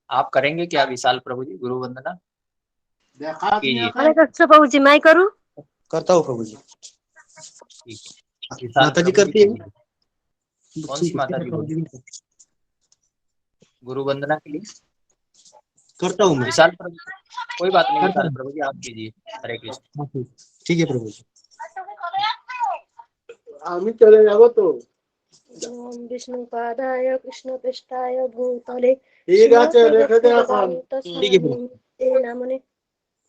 आप करेंगे क्या विशाल प्रभु जी गुरु वंदना कीजिए। प्रभु जी मैं करूं? करता हूँ प्रभु जी। ठीक है विशाल माता जी प्रभु करती है कीजिए। कौन सी माता जी बोली गुरु वंदना के लिए? करता हूँ मैं। विशाल प्रभु कोई बात नहीं, विशाल प्रभु जी आप कीजिए। हरे कृष्ण। ठीक है प्रभु जी। আমি চলে যাব তো। विष्णु पादाय कृष्ण पृष्ठाय भूतले ঠিক আছে রেখে দে এখন। ठीक है प्रभु। नामने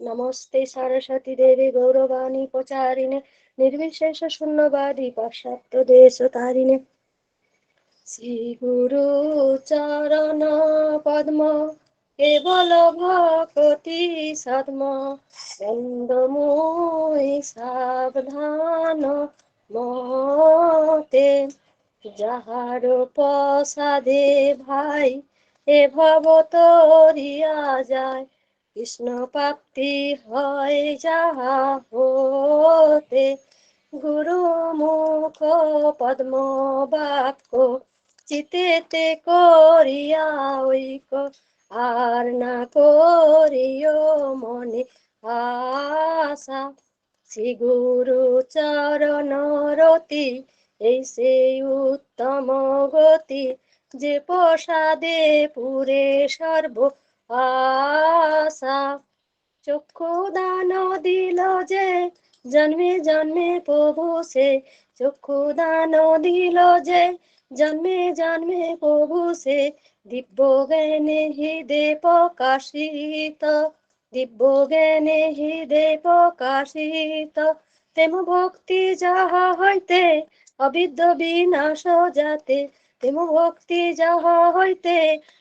नमस्ते सरस्वती देवी गौरवाणी प्रचारिणे निर्विशेष शून्यवादी पाश्चात्य देश तारिणे श्री गुरु चरण पद्म केवल भक्ति सद्म बंदमोहि सावधान मते যাহার প্রসাদে ভাই এ ভব তরিয়া যায় কৃষ্ণ প্রাপ্তি হয় যাহা হতে গুরু মুখ পদ্ম বাক্য চিতেতে করিয়া ঐক আর না করিও মনে আশা শ্রী গুরু চরণ রতি এই সেই উত্তম গতি যে প্রসাদে পুরে সর্ব আশা চক্ষু দান দিল যে জন্মে জন্মে প্রভু সে চক্ষু দান দিল যে জন্মে জন্মে প্রভু সে দিব্য জ্ঞানে হৃদে প্রকাশিত দিব্য জ্ঞানে হৃদে প্রকাশিত তেম ভক্তি যাহা হইতে অবিদ্য বিনাশ যাতে তেম ভক্তি যাহা হইতে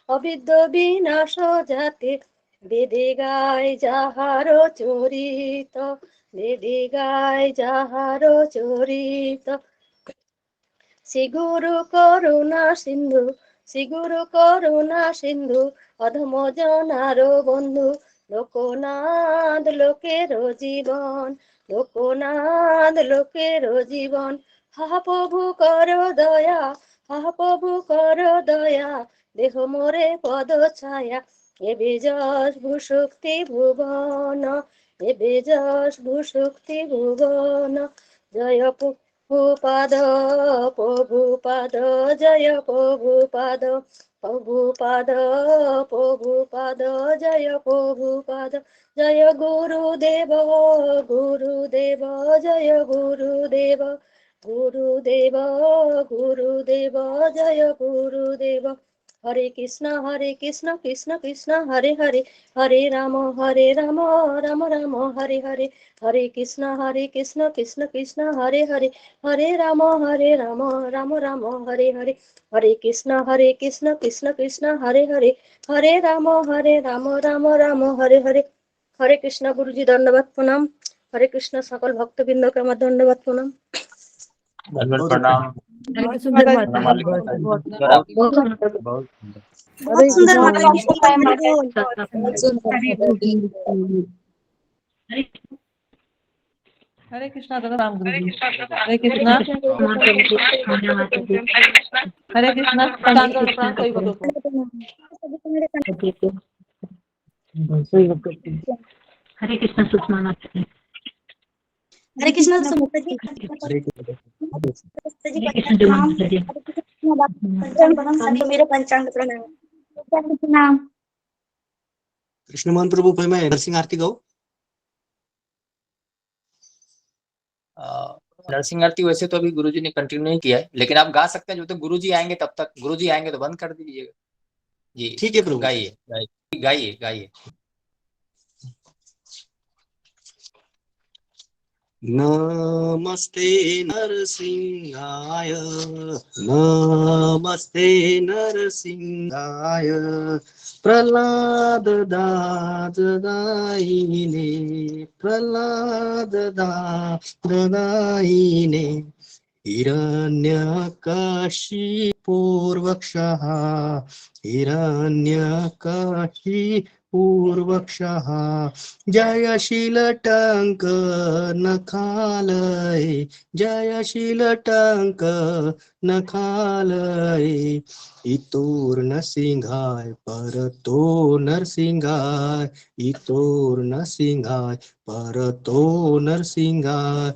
অবিদ্য বিনাশ যাতে বেদে গায় যাহার চরিত বেদে গায় যাহার চরিত শ্রী গুরু করুণা সিন্ধু শ্রী গুরু করুণা সিন্ধু অধম জনার বন্ধু লোকনাথ লোকের জীবন লোকনাথ লোকের জীবন হা প্রভু কর দয়া হা প্রভু কর দয়া দেহ মোরে পদ ছায়া এবে যশ ভূশক্তি ভুবন এবে যশ ভূশক্তি ভুবন জয় প্রভুপাদ প্রভুপাদ জয় প্রভুপাদ প্রভুপাদ প্রভুপাদ জয় প্রভুপাদ জয় গুরুদেব গুরুদেব জয় গুরুদেব গুরুদেব গুরুদেব জয় গুরুদেব হরে কৃষ্ণ কৃষ্ণ কৃষ্ণ হরে হরে হরে রাম রাম রাম হরে হরে হরে কৃষ্ণ কৃষ্ণ কৃষ্ণ হরে হরে হরে রাম রাম রাম হরে হরে হরে কৃষ্ণ কৃষ্ণ কৃষ্ণ হরে হরে হরে রাম রাম রাম হরে হরে হরে কৃষ্ণ। গুরুজি ধন্যবাদ প্রণাম। হরে কৃষ্ণ। সকল ভক্তবৃন্দকে আমার ধন্যবাদ প্রণাম। धन्यवाद प्रणाम। बहुत सुंदर हरे कृष्णा दादा राम गुरु जी। हरे कृष्णा हरे कृष्णा चांद्र प्राण कोई बोलो हरे कृष्ण सुषमा माता जी। हरे कृष्ण मेरे पंचांग प्रणाम। कृष्णमान प्रभु भाई मैं नरसिंह आरती गाऊं? नरसिंह आरती वैसे तो अभी गुरुजी ने कंटिन्यू नहीं किया है, लेकिन आप गा सकते हैं जब तक गुरुजी आएंगे तब तक। गुरुजी आएंगे तो बंद कर दीजिएगा जी। ठीक है प्रभु। गाइए गाइए गाइए। नमस्ते नरसिंहाय नमस्ते नरसिंहाय प्रहलाद दादायिने प्रहलाद दादायिने हिरण्यकाशिपूर्वक्षः हिरण्यकाशिपूर्वक्षः जयशीलटङ्क नखालय जयशीलटङ्क नखालय इतोर नरसिंहाय परतो नरसिंहाय इतोर नरसिंहाय परतो नरसिंहाय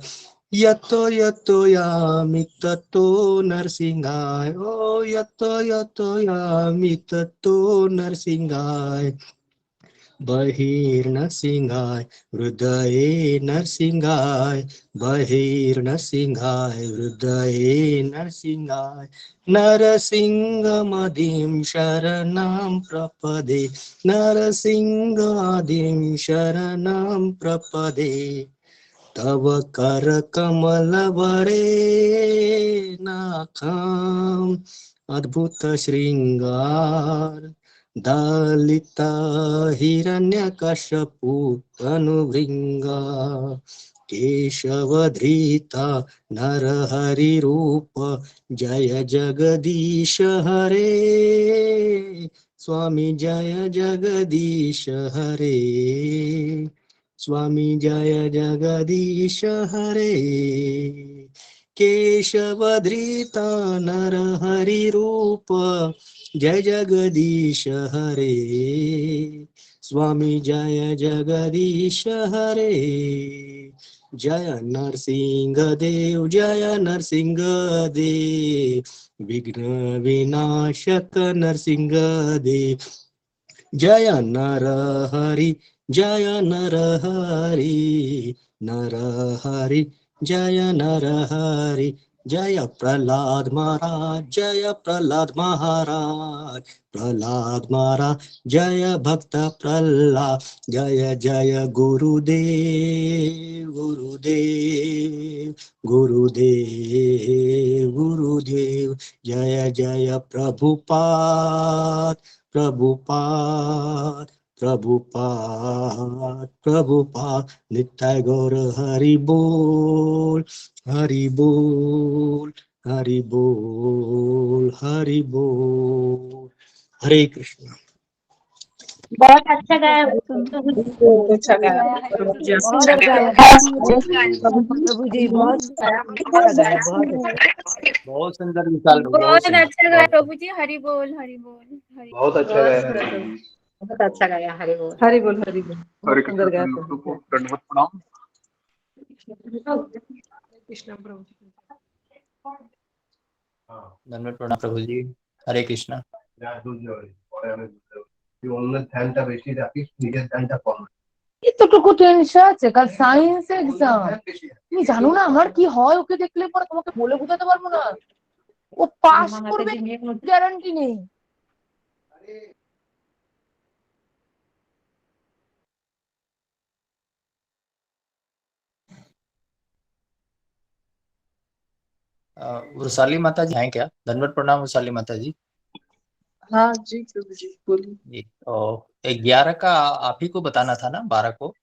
यतो यतो यामि ततो नरसिंहाय ओ यतो यतो यामि ततो नरसिंहाय बहिर्नरसिंहाय हृदये नरसिंहाय बहिर्नरसिंहाय हृदये नरसिंहाय नरसिंहमदिं शरणं प्रपदे नरसिंहादिं शरणं प्रपदे तव करकमलवरे नाखाम् अद्भुत श्रृंगार दलिता हिरण्यकश्यपु तनुभृंगा केशवधृता नरहरिरूप जय जगदीश हरे स्वामी जय जगदीश हरे स्वामी जय जगदीश हरे केशवधृता नरहरिरूप जय जगदीश हरे स्वामी जय जगदीश हरे जय नरसिंह देव जय नरसिंह देव विघ्न विनाशक नरसिंह देव जय नरहरि जय नरहरि नरहरि जय नरहरि जय प्रहलाद महाराज जय भक्त प्रहलाद जय जय गुरुदेव गुरुदेव गुरुदेव गुरुदेव जय जय प्रभुपाद प्रभुपाद प्रभुपाद प्रभुपाद नित्य गौर हरि बोल हरि बोल हरि बोल हरि बोल हरे कृष्ण बहुत अच्छा गाया बहुत अच्छा गाया प्रभु जी, सुंदर गाया प्रभु जी, बहुत अच्छा गाया, बहुत अच्छा। बहुत सुंदर विशाल बहुत बहुत सुंदर अच्छा गाया प्रभु जी। हरि बोल हरि बोल हरि बहुत अच्छा बहुत गाया सुंदर है। प्रभु। बहुत अच्छा गाया, हरि बोल। हरि बोल हरि बोल हरे बहुत सुंदर गाया कृष्ण प्रभु को दंडवत प्रणाम। कृष्ण प्रभु जी। धन्यवाद प्रणाम प्रभु जी। हरे कृष्णा। তুই অন্যের ধ্যানটা বেশি রাখিস, নিজের ধ্যানটা কম। এতটুকু টেনশন আছে, কাল সায়েন্স এক্সাম। তুমি জানো না আমার কি হয়, ওকে দেখলে পরে তোমাকে বলে বোঝাতে পারবো না। ও পাস করবে গ্যারান্টি নেই। वृषाली माता जी हैं क्या? धन्यवाद प्रणाम वृषाली माता जी। हाँ जी प्रभु जी बोलिए। जी तो 11 का आप ही को बताना था ना, 12 को।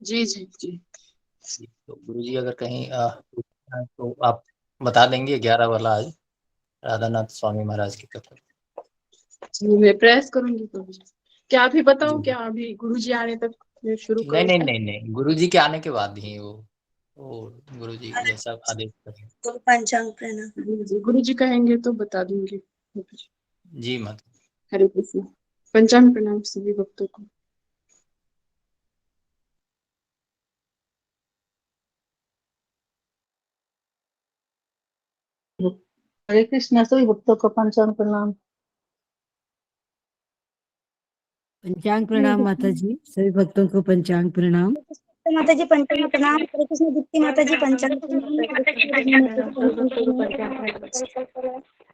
जी जी जी तो गुरु जी अगर कहीं तो आप बता देंगे 11 वाला आज राधानाथ स्वामी महाराज की कथा। जी मैं प्रयास करूंगी प्रभु जी। क्या अभी बताऊं? जी। क्या अभी गुरु जी आने तक मैं शुरू नहीं करूं? नहीं नहीं नहीं, गुरु जी के आने के बाद ही वो गुरु जी जैसा आदेश करें। तो पंचांग प्रणाम। गुरु जी कहेंगे तो बता दूंगी प्रभु जी। जी माता। हरे कृष्ण। पंचांग प्रणाम सभी भक्तों को। हरे कृष्ण सभी भक्तों को पंचांग प्रणाम। पंचांग प्रणाम माता जी, सभी भक्तों को पंचांग प्रणाम। माता जी पंचांग प्रणाम। हरे कृष्ण दीप्ति माता जी पंचांग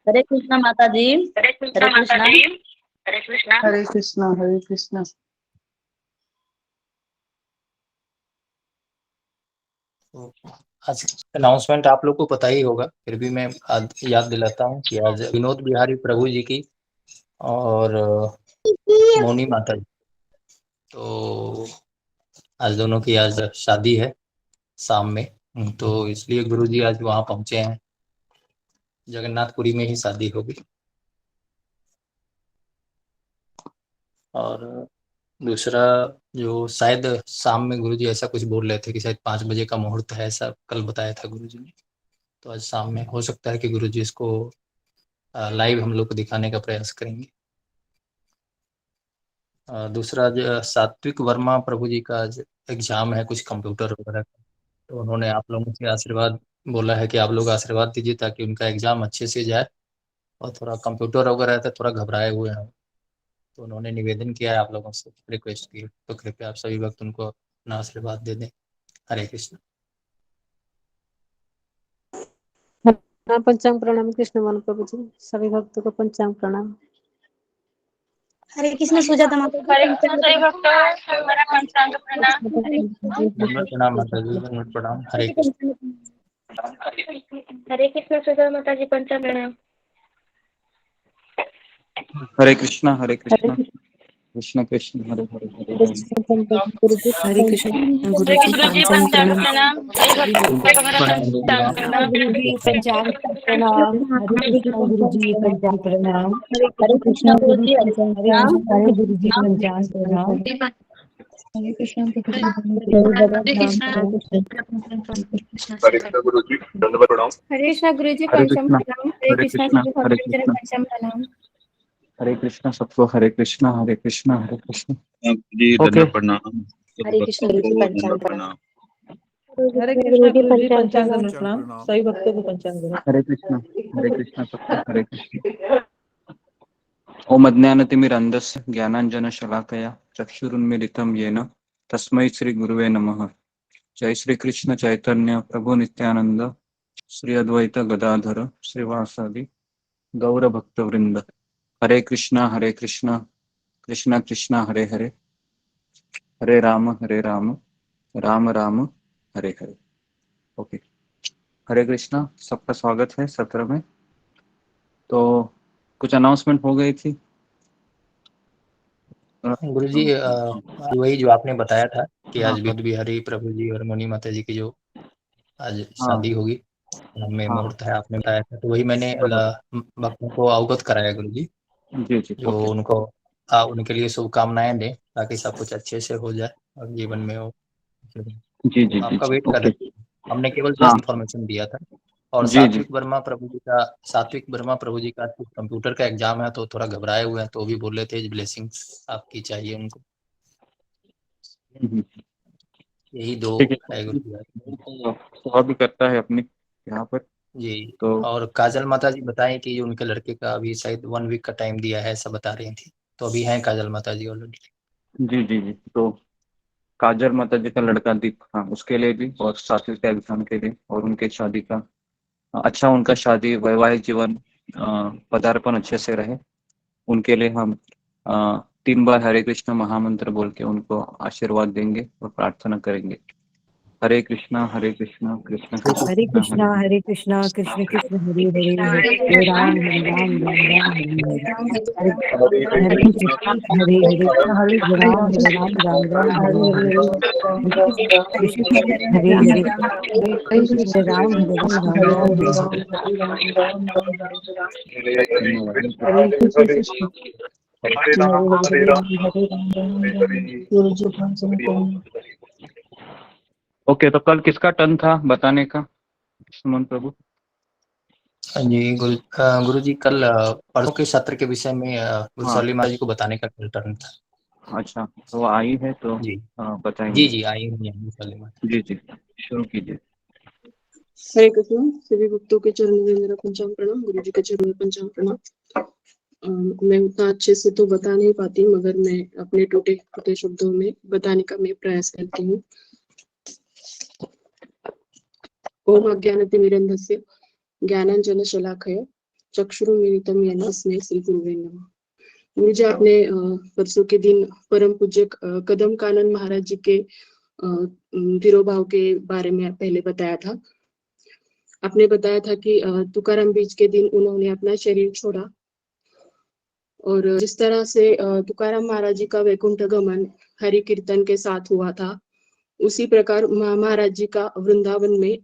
हरे कृष्ण माता जी, हरे कृष्ण हरे कृष्णा हरे कृष्णा। तो आज अनाउंसमेंट आप लोग को पता ही होगा, फिर भी मैं आज याद दिलाता हूँ कि आज विनोद बिहारी प्रभु जी की और मोनी माता जी, तो आज दोनों की आज शादी है शाम में तो इसलिए गुरुजी आज वहाँ पहुंचे हैं। जगन्नाथपुरी में ही शादी होगी। और दूसरा जो शायद शाम में गुरुजी ऐसा कुछ बोल रहे थे कि शायद 5 बजे का मुहूर्त है, ऐसा कल बताया था गुरुजी ने। तो आज शाम में हो सकता है कि गुरुजी इसको लाइव हम लोग को दिखाने का प्रयास करेंगे। दूसरा जो सात्विक वर्मा प्रभु जी का आज एग्जाम है कुछ कंप्यूटर वगैरह का, तो उन्होंने आप लोगों से आशीर्वाद बोला है कि आप लोग आशीर्वाद दीजिए ताकि उनका एग्जाम अच्छे से जाए। और थोड़ा कंप्यूटर वगैरह था, थोड़ा घबराए हुए हैं, तो उन्होंने निवेदन किया है आप लोगों से, रिक्वेस्ट की, तो कृपया आप सभी वक्त उनको अपना आशीर्वाद दे दें। हरे कृष्ण। पंचांग प्रणाम कृष्ण मान प्रभु जी, सभी भक्तों को पंचांग प्रणाम। हरे कृष्ण सुजाता माता जी। हरे कृष्ण सभी भक्तों को मेरा पंचांग प्रणाम। दंडवत प्रणाम माता जी, दंडवत प्रणाम। हरे कृष्ण। हरे कृष्ण सुजाता माता जी पंचांग प्रणाम। हरे कृष्णा कृष्ण कृष्ण हरे हरे हरे हरे कृष्ण हरे कृष्ण गुरु जी पंचांग प्रणाम। गुरु जी पंचांग प्रणाम। हरे कृष्ण गुरु जी पंचांग प्रणाम। हरे कृष्ण गुरु जी पंचांग हरे प्रणाम। कृष्ण गुरु जी पंचांग प्रणाम। हरे कृष्ण हरे कृष्ण गुरु जी दंडवत प्रणाम। हरे कृष्ण गुरु जी हरे पंचांग कृष्णा प्रणाम। हरे कृष्ण सभी भक्तों हरे को कृष्णा पंचांग प्रणाम। हरे कृष्णा सबको हरे कृष्णा हरे कृष्णा हरे कृष्णा। जी ओके धन्यवाद प्रणाम। हरे कृष्ण गुरु जी पंचांग प्रणाम। हरे कृष्ण गुरु जी पंचांग प्रणाम, सभी भक्तों को पंचांग प्रणाम। हरे कृष्णा सबको हरे कृष्णा। ओम अज्ञानतिमिरन्धस्य ज्ञानाञ्जनशलाकया चक्षुरुन्मीलितं येन तस्मै श्री गुरुवे नमः। जय श्री कृष्ण चैतन्य प्रभु नित्यानंद श्री अद्वैत गदाधर श्रीवासादि गौर भक्त वृंद। हरे कृष्णा कृष्णा कृष्णा हरे हरे, हरे राम राम राम हरे हरे। ओके, हरे कृष्णा, सबका स्वागत है सत्र में। तो कुछ अनाउंसमेंट हो गई थी गुरुजी वही जो आपने बताया था कि आज विनोद बिहारी प्रभु जी और मुनि माता जी की जो आज शादी होगी, में मुहूर्त है, आपने बताया था, तो वही मैंने भक्तों को अवगत कराया गुरुजी। जी जो उनको उनके लिए शुभकामनाएं दें ताकि सब कुछ अच्छे से हो जाए और जीवन में हो। जी आपका वेट कर रहे थे, हमने केवल हाँ। जस्ट इन्फॉर्मेशन दिया था। और जी, सात्विक वर्मा प्रभु जी का कंप्यूटर का एग्जाम है, तो थोड़ा घबराए हुए हैं, तो भी बोल रहे थे ब्लेसिंग्स आपकी चाहिए उनको। यही दो है गुरु भी करता है अपने यहाँ पर जी। तो। और काजल माता जी बताएं कि उनके लड़के का अभी शायद 1 वीक का टाइम दिया है, ऐसा बता रही थी, तो अभी हैं काजल माता जी ऑलरेडी। जी, तो काजल माता जी का लड़का दीप, हाँ, उसके लिए भी और सात्विक का एग्जाम के लिए और उनके शादी का अच्छा, उनका शादी वैवाहिक जीवन पदार्पण अच्छे से रहे, उनके लिए हम 3 बार हरे कृष्ण महामंत्र बोल के उनको आशीर्वाद देंगे और प्रार्थना करेंगे। हरे कृष्णा कृष्ण कृष्ण हरे कृष्णा कृष्ण कृष्ण हरे हरे, हरे राम राम हरे हरे कृष्ण हरे हरे, हरे राम राम हरे हरे, कृष्ण हरे हरे, हरे राम राम हरे कृष्ण। ओके, तो कल किसका टर्न था बताने का, सुमन प्रभु? जी गुरु जी, कल परसों के सत्र के विषय में गुरुसौली माता जी को बताने का कल टर्न था। अच्छा, तो आई है तो जी बताएंगे। जी आई हुई है गुरुसौली माता। जी शुरू कीजिए। हरे कृष्ण, सभी भक्तों के चरणों में मेरा पंचांग प्रणाम। गुरु जी के चरणों में पंचांग प्रणाम। मैं उतना अच्छे से तो बता नहीं पाती, मगर मैं अपने टूटे फूटे शब्दों में बताने का मैं प्रयास करती हूँ। ओम अज्ञानतिमिरन्धस्य ज्ञानाञ्जनशलाकया चक्षुरुन्मीलितं येन तस्मै श्री गुरुवे नमः। गुरु जी, आपने परसों के दिन परम पूज्य कदम कानन महाराज जी के तिरोभाव के बारे में पहले बताया था। आपने बताया था कि तुकाराम बीज के दिन उन्होंने अपना शरीर छोड़ा, और जिस तरह से तुकाराम महाराज जी का वैकुंठ गमन हरि कीर्तन के साथ हुआ था, उसी प्रकार महाराज जी का वृंदावन में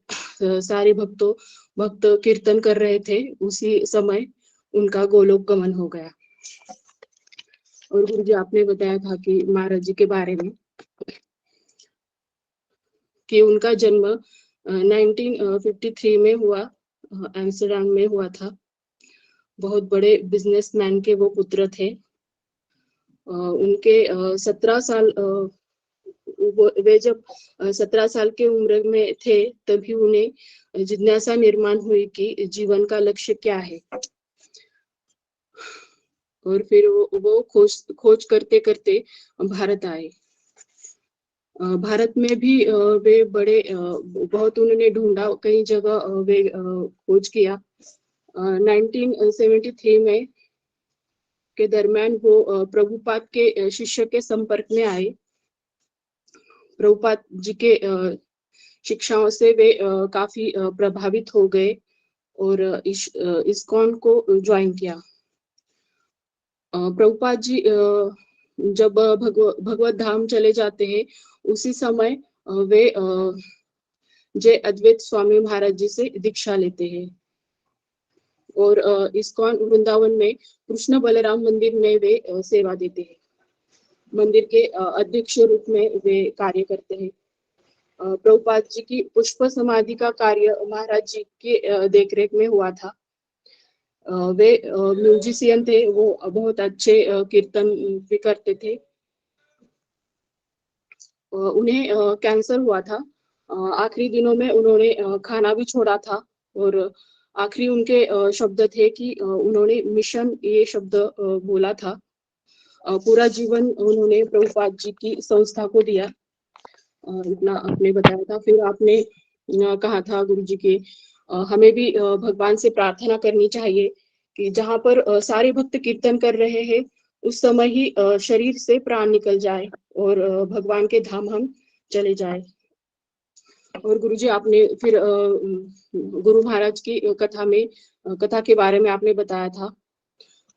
सारे भक्त कीर्तन कर रहे थे, उसी समय उनका गोलोक गमन हो गया। और गुरु जी आपने बताया था कि महाराज जी के बारे में कि उनका जन्म 1953 में हुआ, एम्स्टर्डम में हुआ था। बहुत बड़े बिजनेसमैन के वो पुत्र थे। उनके 17 साल वे जब 17 साल के उम्र में थे तभी उन्हें जिज्ञासा निर्माण हुई कि जीवन का लक्ष्य क्या है। और फिर वो खोज करते करते भारत आए। भारत में भी वे बड़े बहुत उन्होंने ढूंढा, कई जगह वे खोज किया। 1973 में के दरमियान वो प्रभुपाद के शिष्य के संपर्क में आए। प्रभुपाद जी के शिक्षाओं से वे काफी प्रभावित हो गए और इस्कॉन को ज्वाइन किया। प्रभुपाद जी जब भगवत धाम चले जाते हैं उसी समय वे जय अद्वैत स्वामी महाराज जी से दीक्षा लेते हैं और इस्कॉन वृंदावन में कृष्ण बलराम मंदिर में वे सेवा देते हैं। मंदिर के अध्यक्ष रूप में वे कार्य करते हैं। प्रभुपाद जी की पुष्प समाधि का कार्य महाराज जी के देखरेख में हुआ था। वे म्यूजिशियन थे, वो बहुत अच्छे कीर्तन भी करते थे। उन्हें कैंसर हुआ था। आखिरी दिनों में उन्होंने खाना भी छोड़ा था और आखिरी उनके शब्द थे कि उन्होंने मिशन ये शब्द बोला था। पूरा जीवन उन्होंने प्रभुपाद जी की संस्था को दिया। इतना आपने बताया था। फिर आपने कहा था गुरु जी के हमें भी भगवान से प्रार्थना करनी चाहिए कि जहाँ पर सारे भक्त कीर्तन कर रहे हैं उस समय ही शरीर से प्राण निकल जाए और भगवान के धाम हम चले जाए। और गुरु जी आपने फिर गुरु महाराज की कथा के बारे में आपने बताया था।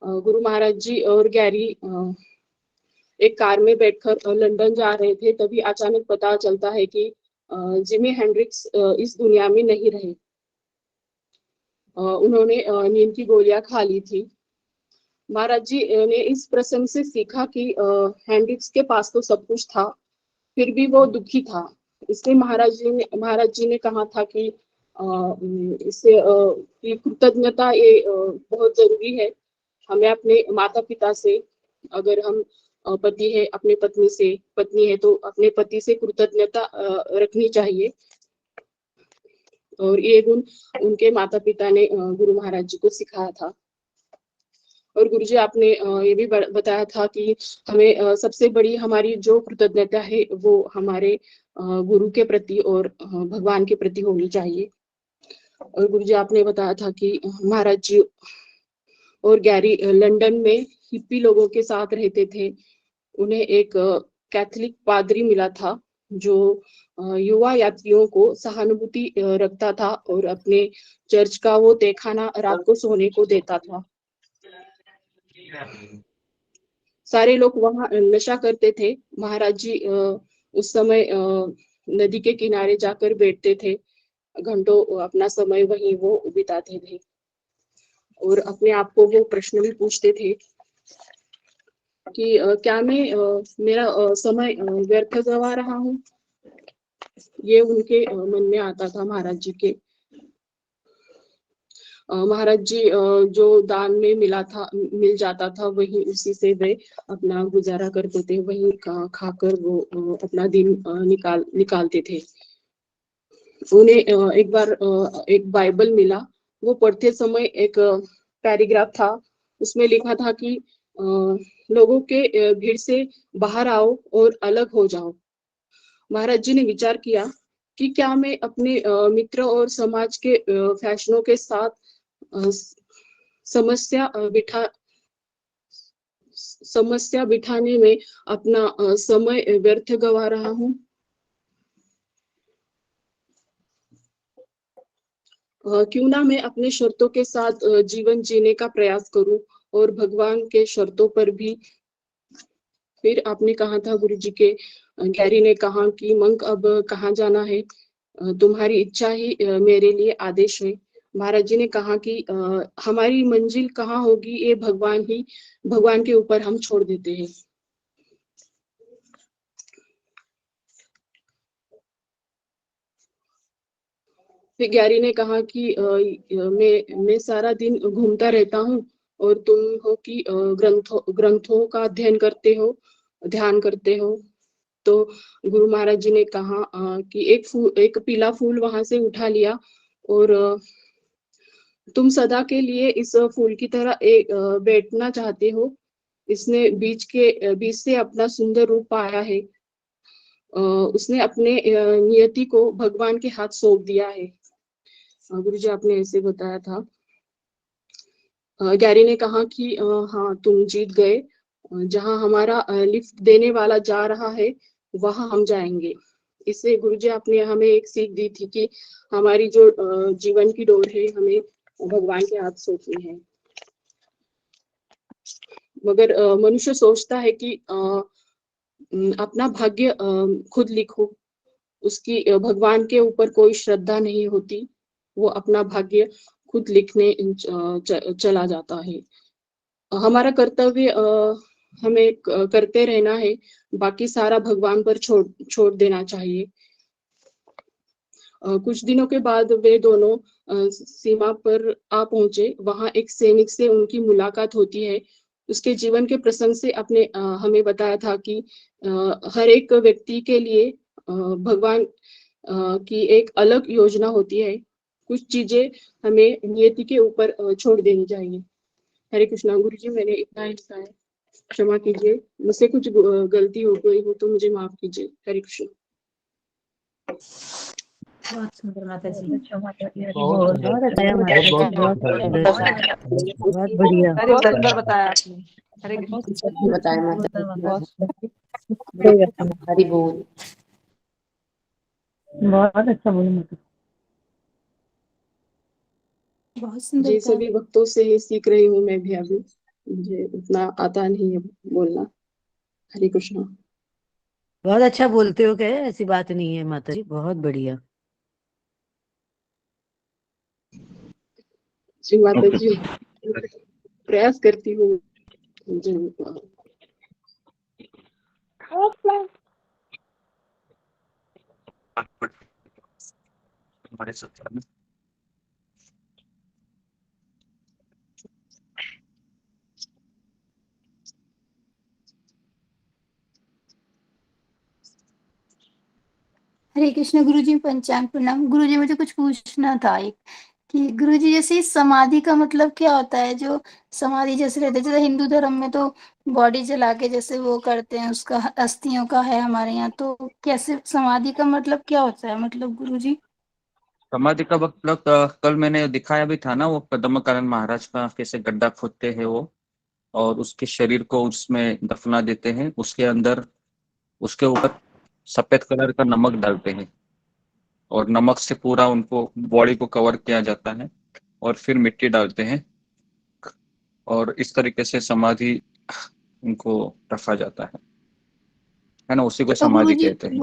गुरु महाराज जी और गैरी एक कार में बैठकर लंदन जा रहे थे, तभी अचानक पता चलता है कि जिमी हेंड्रिक्स इस दुनिया में नहीं रहे। उन्होंने नींद की गोलियां खा ली थी। महाराज जी ने इस प्रसंग से सीखा कि हेंड्रिक्स के पास तो सब कुछ था, फिर भी वो दुखी था। इसलिए महाराज जी ने कहा था कि इससे कृतज्ञता ये बहुत जरूरी है। हमें अपने माता पिता से, अगर हम पति है अपने पत्नी से, पत्नी है तो अपने पति से कृतज्ञता रखनी चाहिए। और ये गुण उनके माता पिता ने गुरु महाराज जी को सिखाया था। और गुरु जी आपने ये भी बताया था कि हमें सबसे बड़ी हमारी जो कृतज्ञता है वो हमारे गुरु के प्रति और भगवान के प्रति होनी चाहिए। और गुरु जी आपने बताया था कि महाराज जी और गैरी लंदन में हिप्पी लोगों के साथ रहते थे। उन्हें एक कैथोलिक पादरी मिला था जो युवा यात्रियों को सहानुभूति रखता था और अपने चर्च का वो तहखाना रात को सोने को देता था। सारे लोग वहां नशा करते थे। महाराज जी उस समय नदी के किनारे जाकर बैठते थे, घंटों अपना समय वहीं वो बिताते थे और अपने आप को वो प्रश्न भी पूछते थे कि क्या मैं मेरा समय व्यर्थ गवा रहा हूँ। ये उनके मन में आता था महाराज जी के। महाराज जी जो दान में मिल जाता था वही उसी से वे अपना गुजारा करते थे, वही खाकर वो अपना दिन निकालते थे। उन्हें एक बार एक बाइबल मिला। वो पढ़ते समय एक पैराग्राफ था, उसमें लिखा था कि लोगों के भीड़ से बाहर आओ और अलग हो जाओ। महाराज जी ने विचार किया कि क्या मैं अपने मित्र और समाज के फैशनों के साथ समस्या बिठाने में अपना समय व्यर्थ गवा रहा हूँ। क्यों ना मैं अपने शर्तों के साथ जीवन जीने का प्रयास करूं और भगवान के शर्तों पर भी। फिर आपने कहा था गुरु जी के गैरी ने कहा कि मंक अब कहाँ जाना है? तुम्हारी इच्छा ही मेरे लिए आदेश है। महाराज जी ने कहा कि हमारी मंजिल कहाँ होगी ये भगवान के ऊपर हम छोड़ देते हैं। फिर गैरी ने कहा कि मैं सारा दिन घूमता रहता हूँ और तुम हो कि ग्रंथों का अध्ययन करते हो, ध्यान करते हो। तो गुरु महाराज जी ने कहा कि एक पीला फूल वहां से उठा लिया और तुम सदा के लिए इस फूल की तरह बैठना चाहते हो। इसने बीज से अपना सुंदर रूप पाया है। उसने अपने नियति को भगवान के हाथ सौंप दिया है। गुरु जी आपने ऐसे बताया था। गैरी ने कहा कि हाँ तुम जीत गए। जहाँ हमारा लिफ्ट देने वाला जा रहा है वहां हम जाएंगे। इससे गुरु जी आपने हमें एक सीख दी थी कि हमारी जो जीवन की डोर है हमें भगवान के हाथ सौंपनी है। मगर मनुष्य सोचता है कि अपना भाग्य खुद लिखो। उसकी भगवान के ऊपर कोई श्रद्धा नहीं होती। वो अपना भाग्य खुद लिखने चला जाता है। हमारा कर्तव्य हमें करते रहना है, बाकी सारा भगवान पर छोड़ देना चाहिए। कुछ दिनों के बाद वे दोनों सीमा पर आ पहुंचे। वहां एक सैनिक से उनकी मुलाकात होती है। उसके जीवन के प्रसंग से अपने हमें बताया था कि हर एक व्यक्ति के लिए भगवान की एक अलग योजना होती है। कुछ चीजें हमें नियति के ऊपर छोड़ देनी चाहिए। हरे कृष्णा। गुरु जी मैंने इतना ही बताया, क्षमा कीजिए। मुझसे कुछ गलती हो गई हो तो मुझे माफ कीजिए। हरे कृष्ण। बहुत सुंदर माता जी। बहुत बहुत सुंदर, अच्छा माता जी, बहुत बहुत धन्यवाद। सुंदर, बहुत बढ़िया। बहुत सुंदर बताया आपने। हरे कृष्ण। बताया माता बहुत हरि बोल। बहुत अच्छा बोले माता। बहुत सुंदर जी था। सभी भक्तों से ही सीख रही हूँ मैं भी अभी। मुझे उतना आता नहीं है बोलना। हरे कृष्णा। बहुत अच्छा बोलते हो, क्या ऐसी बात नहीं है माता जी, बहुत बढ़िया। जी माता जी प्रयास करती हूँ। हमारे सत्संग में हरे कृष्ण। गुरुजी पंचांग प्रणाम। गुरुजी मुझे कुछ पूछना था एक, कि गुरुजी जैसे इस समाधि का मतलब क्या होता है? जो समाधि जैसे रहते हैं, जैसे हिंदू धर्म में तो बॉडी जला के जैसे वो करते हैं, उसका अस्थियों का है हमारे यहाँ, तो कैसे समाधि का मतलब क्या होता है मतलब गुरुजी? समाधि का मतलब कल मैंने दिखाया भी था ना, वो पद्मकानन महाराज का कैसे गड्ढा खोदते हैं वो, और उसके शरीर को उसमें दफना देते हैं। उसके अंदर उसके ऊपर सफेद कलर का नमक डालते हैं और नमक से पूरा उनको बॉडी को कवर किया जाता है और फिर मिट्टी डालते हैं और इस तरीके से समाधि उनको रखा जाता है ना, उसी को तो समाधि गुरुजी कहते हैं।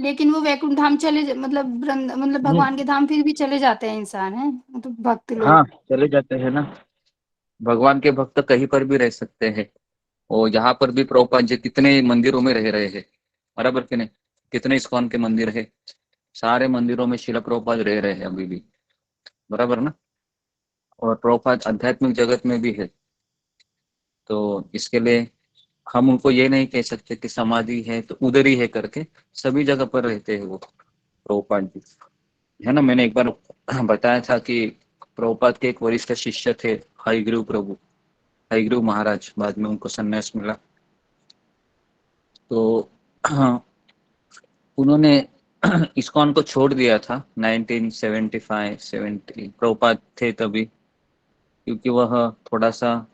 लेकिन वो वैकुंठ धाम मतलब भगवान के धाम फिर भी चले जाते हैं इंसान, है मतलब भक्त हाँ लोग? चले जाते हैं ना, भगवान के भक्त कहीं पर भी रह सकते हैं। और यहाँ पर भी प्रभुपाद जी कितने मंदिरों में रह रहे हैं, बराबर कि नहीं? कितने इस्कॉन के मंदिर है, सारे मंदिरों में शिला प्रभुपाद रह रहे हैं अभी भी, बराबर ना। और प्रभुपाद आध्यात्मिक जगत में भी है, तो इसके लिए हम उनको ये नहीं कह सकते कि समाधि है तो उधर ही है करके, सभी जगह पर रहते हैं वो प्रभुपाद जी, है ना। मैंने एक बार बताया था कि प्रभुपाद के एक वरिष्ठ शिष्य थे हयग्रीव प्रभु, हयग्रीव महाराज, बाद में उनको संन्यास मिला। तो हाँ, उन्होंने इस्कॉन को छोड़ दिया था 1975-70, प्रभुपाद थे तभी, क्योंकि वह थोड़ा सा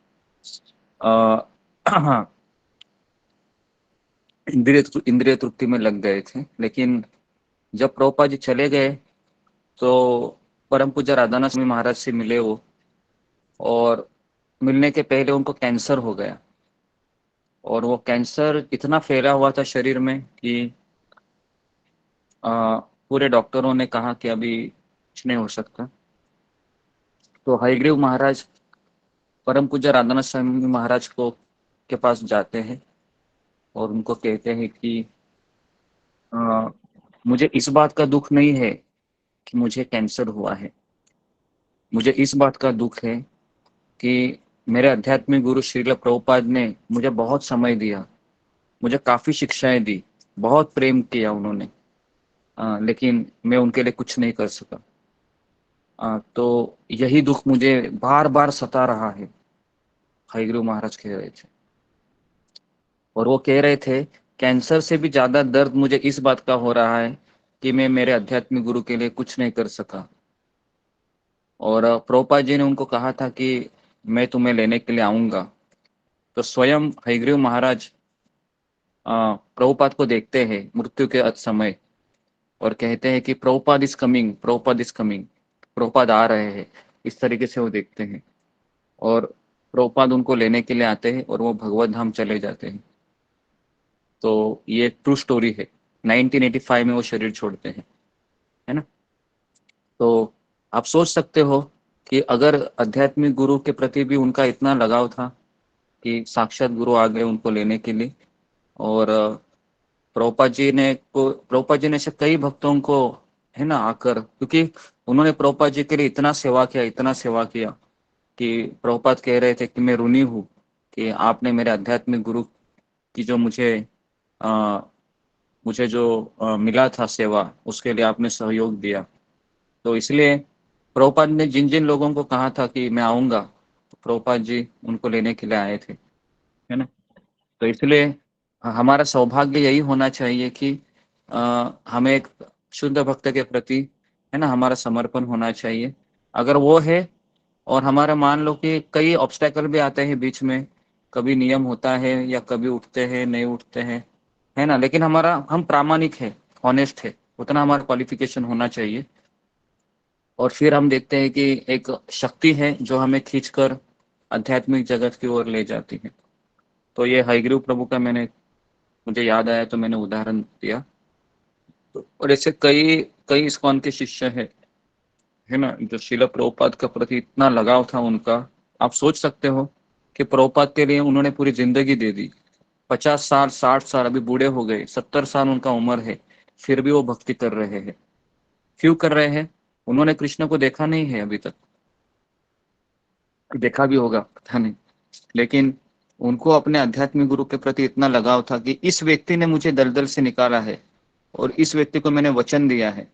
इंद्रिय तृप्ति में लग गए थे। लेकिन जब प्रभुपाद जी चले गए तो परम पूज्य राधानाथ स्वामी महाराज से मिले वो, और मिलने के पहले उनको कैंसर हो गया और वो कैंसर इतना फैला हुआ था शरीर में कि पूरे डॉक्टरों ने कहा कि अभी कुछ नहीं हो सकता। तो हयग्रीव महाराज परम पूज्य राधानाथ स्वामी महाराज को के पास जाते हैं और उनको कहते हैं कि मुझे इस बात का दुख नहीं है कि मुझे कैंसर हुआ है, मुझे इस बात का दुख है कि मेरे आध्यात्मिक गुरु श्रील प्रभुपाद ने मुझे बहुत समय दिया, मुझे काफ़ी शिक्षाएं दी, बहुत प्रेम किया उन्होंने, लेकिन मैं उनके लिए कुछ नहीं कर सका। तो यही दुख मुझे बार बार सता रहा है, हयग्रीव महाराज कह रहे थे। और वो कह रहे थे कैंसर से भी ज़्यादा दर्द मुझे इस बात का हो रहा है कि मैं मेरे आध्यात्मिक गुरु के लिए कुछ नहीं कर सका। और प्रभुपाद जी ने उनको कहा था कि मैं तुम्हें लेने के लिए आऊँगा। तो स्वयं हयग्रीव महाराज प्रभुपाद को देखते हैं मृत्यु के समय और कहते हैं कि Prabhupada is coming, Prabhupada is coming, Prabhupada आ रहे हैं। इस तरीके से वो देखते हैं और प्रभुपाद उनको लेने के लिए आते हैं और वो भगवत धाम चले जाते हैं। तो ये ट्रू स्टोरी है। 1985 में वो शरीर छोड़ते हैं, है ना। तो आप सोच सकते हो कि अगर आध्यात्मिक गुरु के प्रति भी उनका इतना लगाव था कि साक्षात गुरु आ गए उनको लेने के लिए। और प्रभुपाद जी ने से कई भक्तों को, है ना, आकर, क्योंकि उन्होंने प्रभुपाद जी के लिए इतना सेवा किया कि प्रभुपाद कह रहे थे कि मैं ऋणी हूँ कि आपने मेरे आध्यात्मिक गुरु की जो मुझे जो मिला था सेवा, उसके लिए आपने सहयोग दिया। तो इसलिए प्रभुपाद ने जिन जिन लोगों को कहा था कि मैं आऊँगा, तो प्रभुपाद जी उनको लेने के लिए आए थे, है ना। तो इसलिए हमारा सौभाग्य यही होना चाहिए कि हमें एक शुद्ध भक्त के प्रति, है ना, हमारा समर्पण होना चाहिए। अगर वो है और हमारा मान लो कि कई ऑब्स्टेकल भी आते हैं बीच में, कभी नियम होता है या कभी उठते हैं नहीं उठते हैं, है ना, लेकिन हम प्रामाणिक है, ऑनेस्ट है, उतना हमारा क्वालिफिकेशन होना चाहिए। और फिर हम देखते हैं कि एक शक्ति है जो हमें खींचकर आध्यात्मिक जगत की ओर ले जाती है। तो ये हयग्रीव प्रभु का मुझे याद आया तो मैंने उदाहरण दिया। तो और ऐसे कई कई इस्कॉन के शिष्य है ना, जो श्रील प्रभुपाद के प्रति इतना लगाव था उनका। आप सोच सकते हो कि प्रभुपाद के लिए उन्होंने पूरी जिंदगी दे दी, 50 साल 60 साल, अभी बूढ़े हो गए, 70 साल उनका उम्र है, फिर भी वो भक्ति कर रहे हैं। क्यों कर रहे हैं? उन्होंने कृष्ण को देखा नहीं है अभी तक, देखा भी होगा पता नहीं, लेकिन उनको अपने आध्यात्मिक गुरु के प्रति इतना लगाव था कि इस व्यक्ति ने मुझे दलदल से निकाला है और इस व्यक्ति को मैंने वचन दिया है,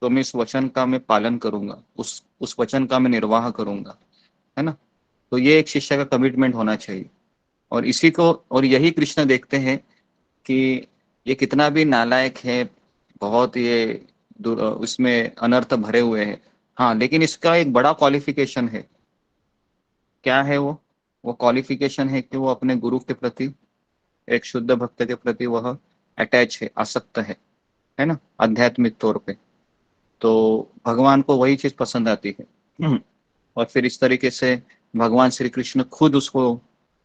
तो मैं इस वचन का मैं पालन करूंगा, उस वचन का मैं निर्वाह करूंगा, है ना। तो ये एक शिष्य का कमिटमेंट होना चाहिए। और इसी को, और यही कृष्ण देखते हैं कि ये कितना भी नालायक है, बहुत ये उसमें अनर्थ भरे हुए हैं, हाँ, लेकिन इसका एक बड़ा क्वालिफिकेशन है। क्या है वो क्वालिफिकेशन है कि वो अपने गुरु के प्रति, एक शुद्ध भक्त के प्रति वह अटैच है, आसक्त है ना, आध्यात्मिक तौर पे। तो भगवान को वही चीज पसंद आती है। और फिर इस तरीके से भगवान श्री कृष्ण खुद उसको,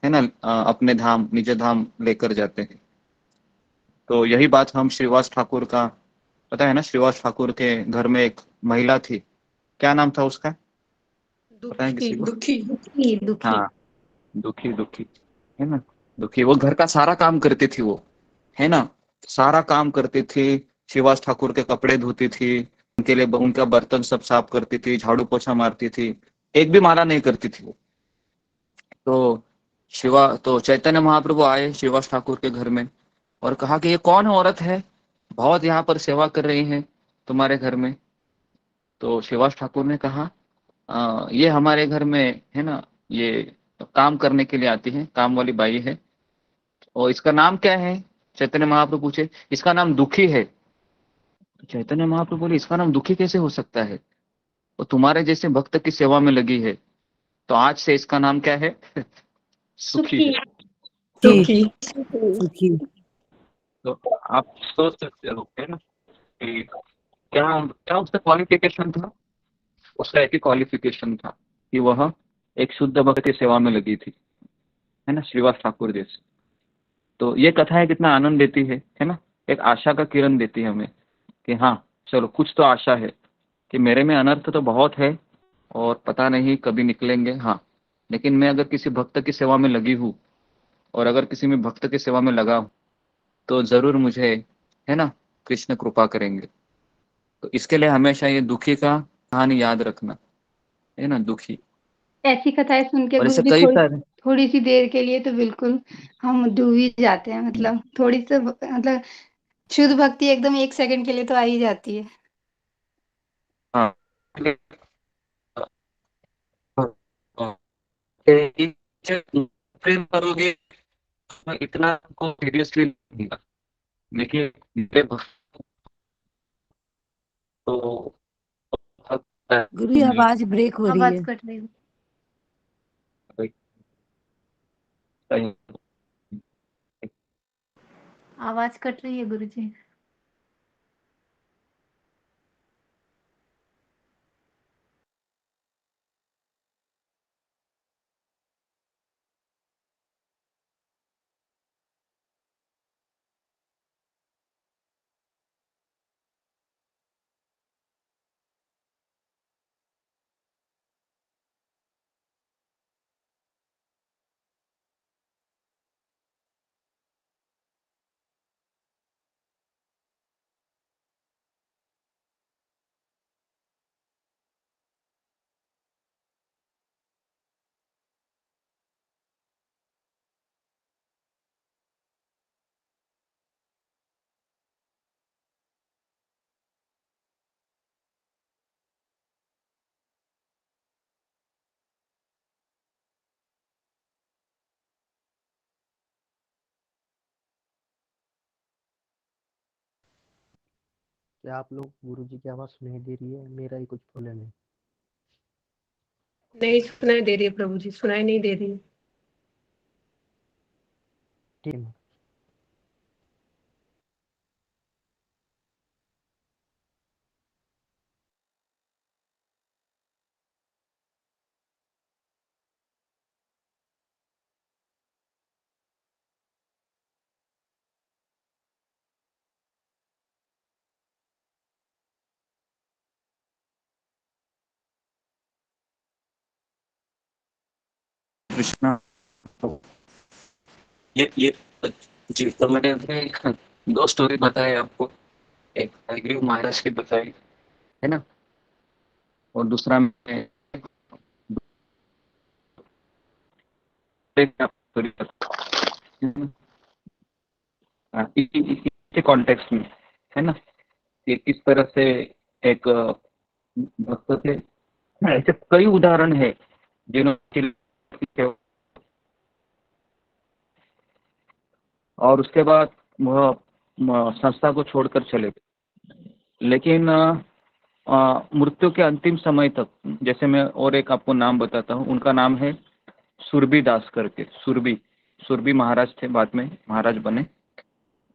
है ना, अपने धाम, निज धाम लेकर जाते हैं। तो यही बात हम श्रीवास ठाकुर का, पता है ना, श्रीवास ठाकुर के घर में एक महिला थी, क्या नाम था उसका, पता है किसी को? दुखी हाँ, दुखी, है ना, दुखी। वो घर का सारा काम करती थी, वो, है ना, सारा काम करती थी। श्रीवास ठाकुर के कपड़े धोती थी, उनके लिए उनका बर्तन सब साफ करती थी, झाड़ू पोछा मारती थी, एक भी माला नहीं करती थी वो। तो चैतन्य महाप्रभु आए श्रीवास ठाकुर के घर में और कहा कि ये कौन औरत है, बहुत यहाँ पर सेवा कर रही है तुम्हारे घर में। तो श्रीवास ठाकुर ने कहा ये हमारे घर में, है ना, ये काम करने के लिए आती है, काम वाली बाई है, और इसका नाम क्या है? चैतन्य महाप्रभु पूछे, इसका नाम दुखी है। चैतन्य महाप्रभु बोले, इसका नाम दुखी कैसे हो सकता है, वो तुम्हारे जैसे भक्त की सेवा में लगी है, तो आज से इसका नाम क्या है? सुखी है। सुखी। तो आप सोच सकते हो, है ना, कि क्या उसका क्वालिफिकेशन था? उसका एक ही क्वालिफिकेशन था, कि वह एक शुद्ध भक्त की सेवा में लगी थी, है ना, श्रीवास ठाकुर जैसे। तो ये कथाएं कितना आनंद देती है ना, एक आशा का किरण देती है हमें कि हाँ चलो कुछ तो आशा है, कि मेरे में अनर्थ तो बहुत है और पता नहीं कभी निकलेंगे, हाँ लेकिन मैं अगर किसी भक्त की सेवा में लगी हूँ और अगर किसी में भक्त की सेवा में लगा हूँ तो जरूर मुझे है ना कृष्ण कृपा करेंगे। तो इसके लिए हमेशा ये दुखी का कहानी याद रखना, है ना, दुखी। ऐसी कथाएं सुन के और गुरु ऐसे जी कई सारे थोड़ी सी देर के लिए तो बिल्कुल हम डूब ही जाते हैं, मतलब थोड़ी सी मतलब शुद्ध भक्ति एकदम 1 सेकंड के लिए तो आ ही जाती है। हाँ प्रेम करोगे तो इतना को सीरियसली लूंगा, लेकिन मेरे भक्त तो गुरु जी आवाज ब्रेक हो रही आवाज है। कट रही है। आवाज कट रही है गुरु जी। क्या आप लोग गुरु जी की आवाज सुनाई दे रही है? मेरा ही कुछ प्रॉब्लम है। नहीं सुनाई दे रही है प्रभु जी, सुनाई नहीं दे रही है। ठीक है। कृष्णा ये जी, तो मैंने अपने 2 स्टोरी बताए आपको, एक हरिग्रीव महाराज की बताई है ना, और दूसरा मैं एक स्टोरी इसी कॉन्टेक्स्ट में, है ना, कि किस तरह से एक भक्त थे। ऐसे कई उदाहरण है जिन्होंने, और उसके बाद वह संस्था को छोड़कर चले गए, लेकिन मृत्यु के अंतिम समय तक, जैसे मैं और एक आपको नाम बताता हूँ, उनका नाम है सुरभि दास करके। सुरभि महाराज थे, बाद में महाराज बने।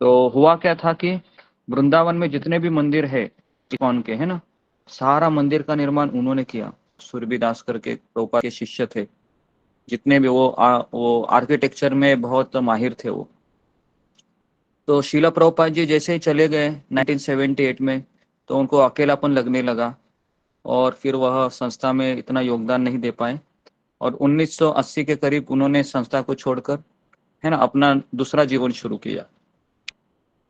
तो हुआ क्या था कि वृंदावन में जितने भी मंदिर है इस्कॉन के, है ना, सारा मंदिर का निर्माण उन्होंने किया। सुरभि दास करके प्रभुपाद के शिष्य थे, जितने भी वो आर्किटेक्चर में बहुत माहिर थे वो। तो शीला प्रभुपाद जी जैसे ही चले गए 1978 में, तो उनको अकेलापन लगने लगा और फिर वह संस्था में इतना योगदान नहीं दे पाए, और 1980 के करीब उन्होंने संस्था को छोड़कर, है ना, अपना दूसरा जीवन शुरू किया।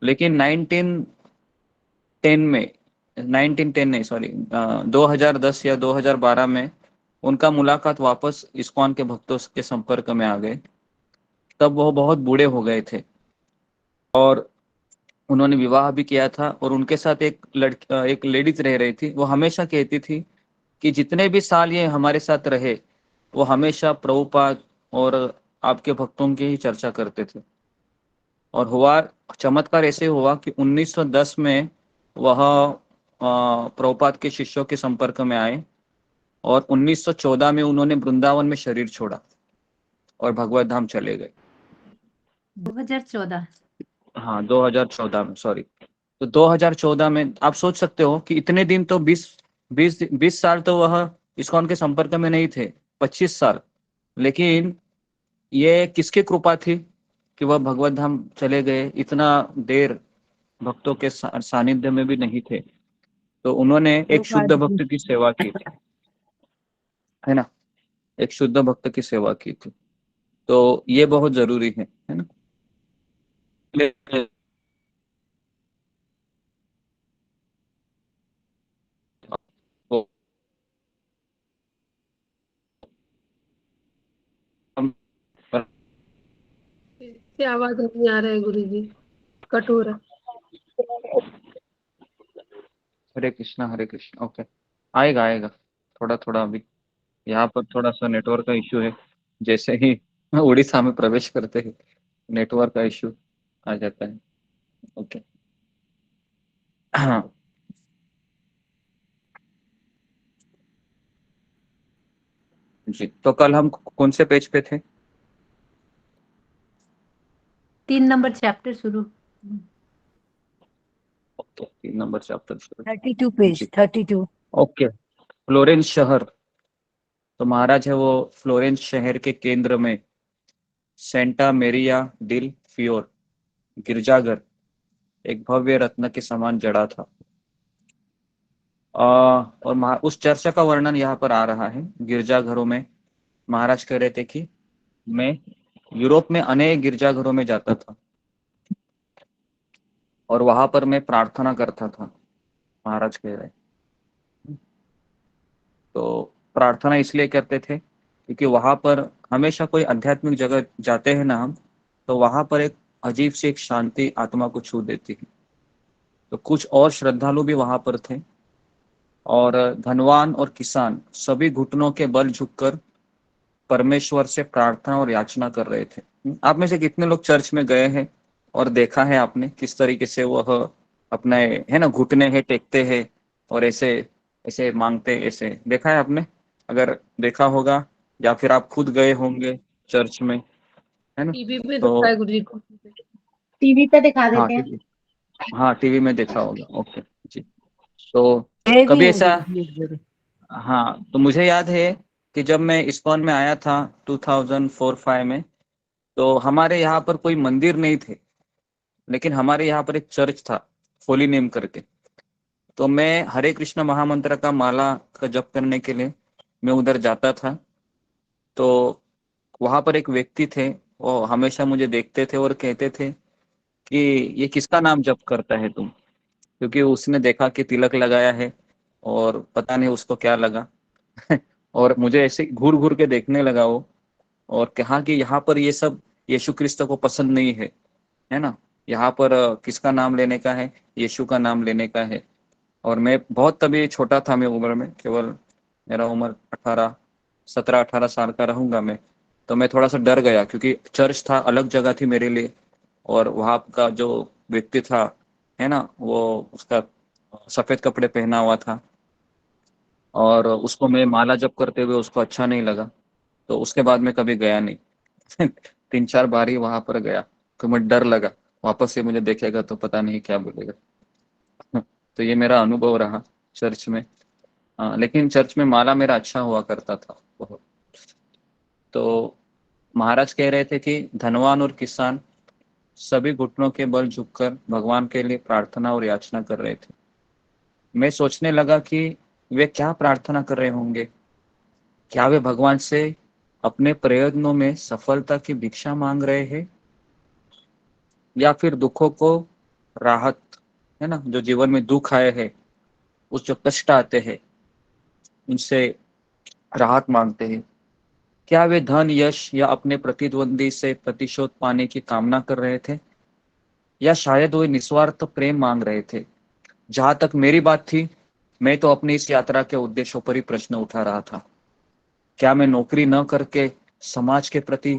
लेकिन 1910 नहीं, सॉरी 2010 या 2012 में उनका मुलाकात वापस इस्कॉन के भक्तों के संपर्क में आ गए। तब वो बहुत बूढ़े हो गए थे और उन्होंने विवाह भी किया था, और उनके साथ एक लेडीज रह रही थी। वो हमेशा कहती थी कि जितने भी साल ये हमारे साथ रहे, वो हमेशा प्रभुपाद और आपके भक्तों की ही चर्चा करते थे। और हुआ चमत्कार ऐसे हुआ कि 1910 में वह प्रभुपाद के शिष्यों के संपर्क में आए, और 1914 में उन्होंने वृंदावन में शरीर छोड़ा और भगवत धाम चले गए। 2014। हाँ 2014 में, सॉरी। तो 2014 में आप सोच सकते हो कि इतने दिन तो 20 साल तो वह इस्कॉन के संपर्क में नहीं थे, 25 साल। लेकिन ये किसकी कृपा थी? कि वह भगवत धाम चले गए, इतना देर भक्तों के सानिध्य में भी नहीं थे, तो उन्होंने एक शुद्ध भक्त की सेवा की थी, है ना, एक शुद्ध भक्त की सेवा की थी। तो ये बहुत जरूरी है ना। इससे आवाज नहीं आ रहा है गुरु जी, कट हो रहा है। हरे कृष्णा ओके, आएगा आएगा थोड़ा थोड़ा। अभी यहाँ पर थोड़ा सा नेटवर्क का इश्यू है, जैसे ही उड़ीसा में प्रवेश करते हैं नेटवर्क का इश्यू आ जाता है। ओके हाँ जी, तो कल हम कौन से पेज पे थे? 3 नंबर चैप्टर शुरू। ओके 3 नंबर चैप्टर शुरू। 32 पेज 32। ओके, फ्लोरेंस शहर, तो महाराज है वो फ्लोरेंस शहर के केंद्र में सेंटा मेरिया डिल फियोर गिरजाघर एक भव्य रत्न के समान जड़ा था। और उस चर्चा का वर्णन यहाँ पर आ रहा है। गिरजाघरों में महाराज कह रहे थे कि मैं यूरोप में अनेक गिरजाघरों में जाता था और वहां पर मैं प्रार्थना करता था, महाराज कह रहे। तो प्रार्थना इसलिए करते थे क्योंकि वहां पर हमेशा कोई आध्यात्मिक जगह जाते हैं ना हम, तो वहां पर एक अजीब सी एक शांति आत्मा को छू देती है। तो कुछ और श्रद्धालु भी वहां पर थे और धनवान और किसान सभी घुटनों के बल झुककर परमेश्वर से प्रार्थना और याचना कर रहे थे। आप में से कितने लोग चर्च में गए हैं और देखा है आपने किस तरीके से वह अपने, है ना, घुटने हैं, टेकते हैं और ऐसे ऐसे मांगते, ऐसे देखा है आपने? अगर देखा होगा या फिर आप खुद गए होंगे चर्च में, है ना, टीवी में तो देखा है गुरु जी को। टीवी पे दिखा हाँ देते हैं। हाँ टीवी में देखा होगा। ओके जी, तो भी कभी है ऐसा, गुरु जी। हाँ, तो मुझे याद है कि जब मैं इस्कॉन में आया था 2004-05 में, तो हमारे यहाँ पर कोई मंदिर नहीं थे, लेकिन हमारे यहाँ पर एक चर्च था होली नेम करके। तो मैं हरे कृष्ण महामंत्र का माला का जप करने के लिए मैं उधर जाता था। तो वहां पर एक व्यक्ति थे, वो हमेशा मुझे देखते थे और कहते थे कि ये किसका नाम जप करता है तुम, क्योंकि उसने देखा कि तिलक लगाया है और पता नहीं उसको क्या लगा और मुझे ऐसे घूर घूर के देखने लगा वो, और कहा कि यहाँ पर ये सब यीशु क्रिस्त को पसंद नहीं है ना, यहाँ पर किसका नाम लेने का है, यीशु का नाम लेने का है। और मैं बहुत तभी छोटा था, मैं उम्र में केवल मेरा उम्र 17-18 साल का रहूंगा मैं। तो मैं थोड़ा सा डर गया क्योंकि चर्च था, अलग जगह थी मेरे लिए, और वहाँ का जो व्यक्ति था, है ना, वो उसका सफेद कपड़े पहना हुआ था और उसको मैं माला जप करते हुए उसको अच्छा नहीं लगा, तो उसके बाद मैं कभी गया नहीं 3-4 बार ही वहां पर गया, तो मुझे डर लगा वापस से मुझे देखेगा तो पता नहीं क्या बोलेगा तो ये मेरा अनुभव रहा चर्च में। लेकिन चर्च में माला मेरा अच्छा हुआ करता था बहुत। तो महाराज कह रहे थे कि धनवान और किसान सभी घुटनों के बल झुककर भगवान के लिए प्रार्थना और याचना कर रहे थे। मैं सोचने लगा कि वे क्या प्रार्थना कर रहे होंगे, क्या वे भगवान से अपने प्रयत्नों में सफलता की भिक्षा मांग रहे हैं, या फिर दुखों को राहत, है ना, जो जीवन में दुख आए हैं, उस जो कष्ट आते हैं उनसे राहत मांगते हैं। क्या वे धन, यश या अपने प्रतिद्वंदी से प्रतिशोध पाने की कामना कर रहे थे, या शायद वे निस्वार्थ प्रेम मांग रहे थे। जहां तक मेरी बात थी, मैं तो अपनी इस यात्रा के उद्देश्यों पर ही प्रश्न उठा रहा था। क्या मैं नौकरी न करके समाज के प्रति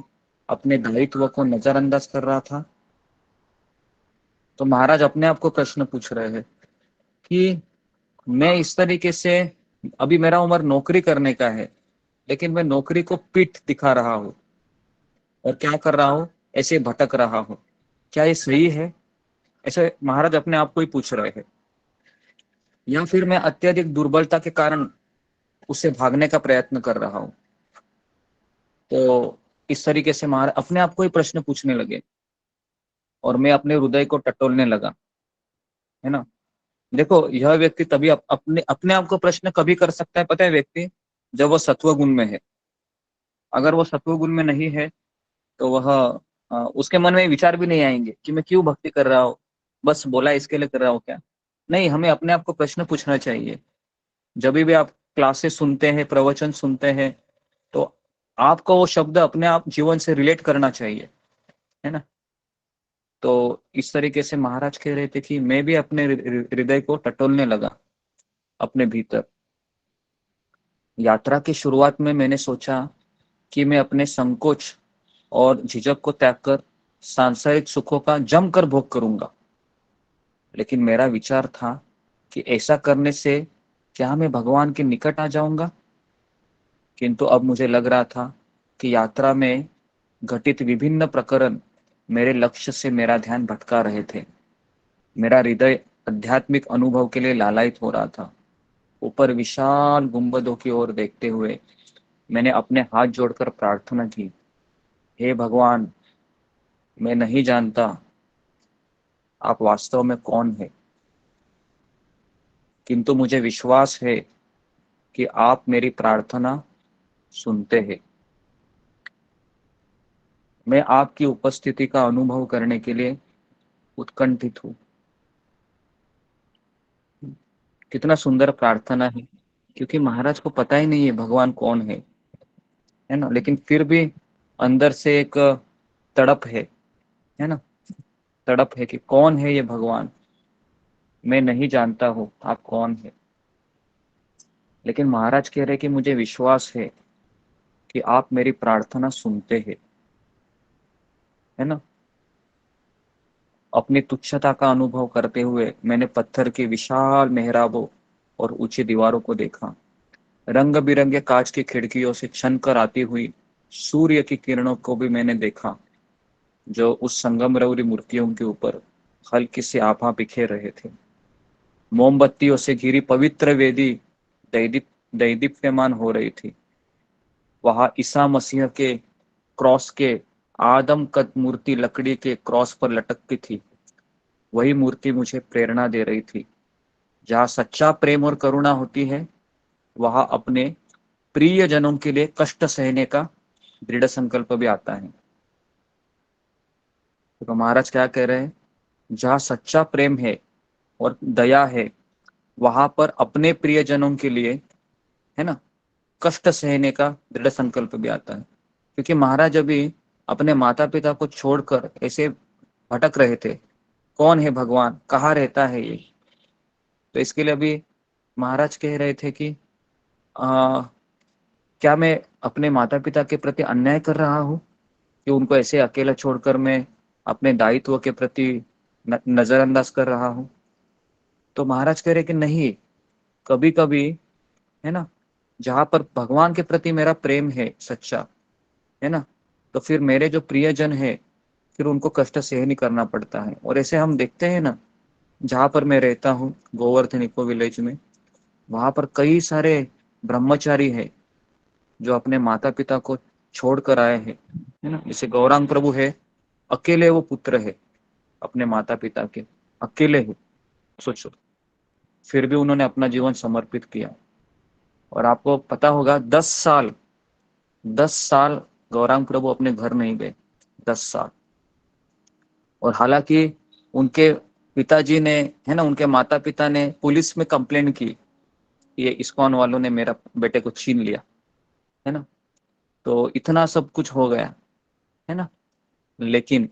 अपने दायित्व को नजरअंदाज कर रहा था? तो महाराज अपने आप को प्रश्न पूछ रहे हैं कि मैं इस तरीके से, अभी मेरा उम्र नौकरी करने का है, लेकिन मैं नौकरी को पीठ दिखा रहा हूँ और क्या कर रहा हूँ, ऐसे भटक रहा हूँ, क्या ये सही है? ऐसे महाराज अपने आप को ही पूछ रहे हैं। या फिर मैं अत्यधिक दुर्बलता के कारण उससे भागने का प्रयत्न कर रहा हूँ। तो इस तरीके से महाराज अपने आप को ही प्रश्न पूछने लगे। और मैं अपने हृदय को टटोलने लगा, है ना। देखो, यह व्यक्ति तभी अपने अपने आप को प्रश्न कभी कर सकता है, पता है व्यक्ति, जब वो सत्व गुण में है। अगर वो सत्व गुण में नहीं है तो वह उसके मन में विचार भी नहीं आएंगे कि मैं क्यों भक्ति कर रहा हूँ, बस बोला इसके लिए कर रहा हूँ क्या। नहीं, हमें अपने आप को प्रश्न पूछना चाहिए। जब भी आप क्लासेस सुनते हैं, प्रवचन सुनते हैं, तो आपको वो शब्द अपने आप जीवन से रिलेट करना चाहिए, है ना। तो इस तरीके से महाराज कह रहे थे कि मैं भी अपने हृदय को टटोलने लगा अपने भीतर। यात्रा की शुरुआत में मैंने सोचा कि मैं अपने संकोच और झिझक को त्याग कर सांसारिक सुखों का जमकर भोग करूंगा। लेकिन मेरा विचार था कि ऐसा करने से क्या मैं भगवान के निकट आ जाऊंगा। किंतु अब मुझे लग रहा था कि यात्रा में घटित विभिन्न प्रकरण मेरे लक्ष्य से मेरा ध्यान भटका रहे थे। मेरा हृदय आध्यात्मिक अनुभव के लिए लालायित हो रहा था। ऊपर विशाल गुंबदों की ओर देखते हुए मैंने अपने हाथ जोड़कर प्रार्थना की, हे भगवान, मैं नहीं जानता आप वास्तव में कौन है, किंतु मुझे विश्वास है कि आप मेरी प्रार्थना सुनते हैं। मैं आपकी उपस्थिति का अनुभव करने के लिए उत्कंठित हूँ। कितना सुंदर प्रार्थना है, क्योंकि महाराज को पता ही नहीं है भगवान कौन है ना। लेकिन फिर भी अंदर से एक तड़प है ना, तड़प है कि कौन है ये भगवान, मैं नहीं जानता हूँ आप कौन है। लेकिन महाराज कह रहे कि मुझे विश्वास है कि आप मेरी प्रार्थना सुनते हैं, है ना। अपनी तुच्छता का अनुभव करते हुए मैंने पत्थर की विशाल मेहराबों और ऊंची दीवारों को देखा। रंग बिरंगे कांच की खिड़कियों से छन कर आती हुई सूर्य की किरणों को भी मैंने देखा, जो उस संगमरवरी मूर्तियों के ऊपर हल्की सी आभा बिखेर रहे थे। मोमबत्तियों से घिरी पवित्र वेदी दैदीप्यमान हो रही थी। वहां ईसा मसीह के क्रॉस के आदम कद मूर्ति लकड़ी के क्रॉस पर लटकती थी। वही मूर्ति मुझे प्रेरणा दे रही थी। जहाँ सच्चा प्रेम और करुणा होती है, वहां अपने प्रिय जनों के लिए कष्ट सहने का दृढ़ संकल्प भी आता है। तो महाराज क्या कह रहे हैं, जहाँ सच्चा प्रेम है और दया है, वहां पर अपने प्रियजनों के लिए, है ना, कष्ट सहने का दृढ़ संकल्प भी आता है। क्योंकि महाराज अभी अपने माता पिता को छोड़कर ऐसे भटक रहे थे, कौन है भगवान, कहाँ रहता है ये। तो इसके लिए अभी महाराज कह रहे थे कि क्या मैं अपने माता पिता के प्रति अन्याय कर रहा हूँ कि उनको ऐसे अकेला छोड़कर मैं अपने दायित्व के प्रति नजरअंदाज कर रहा हूँ। तो महाराज कह रहे कि नहीं, कभी कभी, है ना, जहां पर भगवान के प्रति मेरा प्रेम है सच्चा, है ना, तो फिर मेरे जो प्रियजन है, फिर उनको कष्ट सहन करना पड़ता है। और ऐसे हम देखते हैं ना, जहां पर मैं रहता हूँ गोवर्धन इको विलेज में, वहां पर कई सारे ब्रह्मचारी है जो अपने माता पिता को छोड़कर आए हैं, है ना। जैसे गौरांग प्रभु है, अकेले वो पुत्र है अपने माता पिता के, अकेले है, सोचो। फिर भी उन्होंने अपना जीवन समर्पित किया। और आपको पता होगा 10 साल गौरांग प्रभु अपने घर नहीं गए, 10 साल। और हालांकि उनके पिताजी ने, है ना, उनके माता पिता ने पुलिस में कंप्लेन की, ये इस्कॉन वालों ने मेरा बेटे को छीन लिया, है ना। तो इतना सब कुछ हो गया, है ना। लेकिन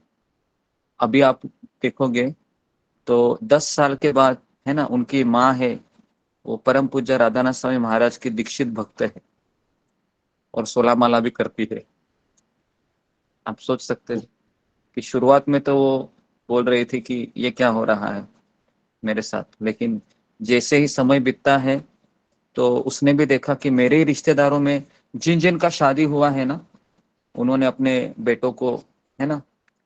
अभी आप देखोगे तो 10 साल के बाद, है ना, उनकी माँ है, वो परम पूज्य राधानाथ स्वामी महाराज की दीक्षित भक्त है और 16 माला भी करती है। आप सोच सकते हैं कि शुरुआत में तो वो बोल रही थी कि ये क्या हो रहा है मेरे साथ, लेकिन जैसे ही समय बीतता है तो उसने भी देखा कि मेरे ही रिश्तेदारों में जिन जिन का शादी हुआ है ना, उन्होंने अपने बेटों को, है ना,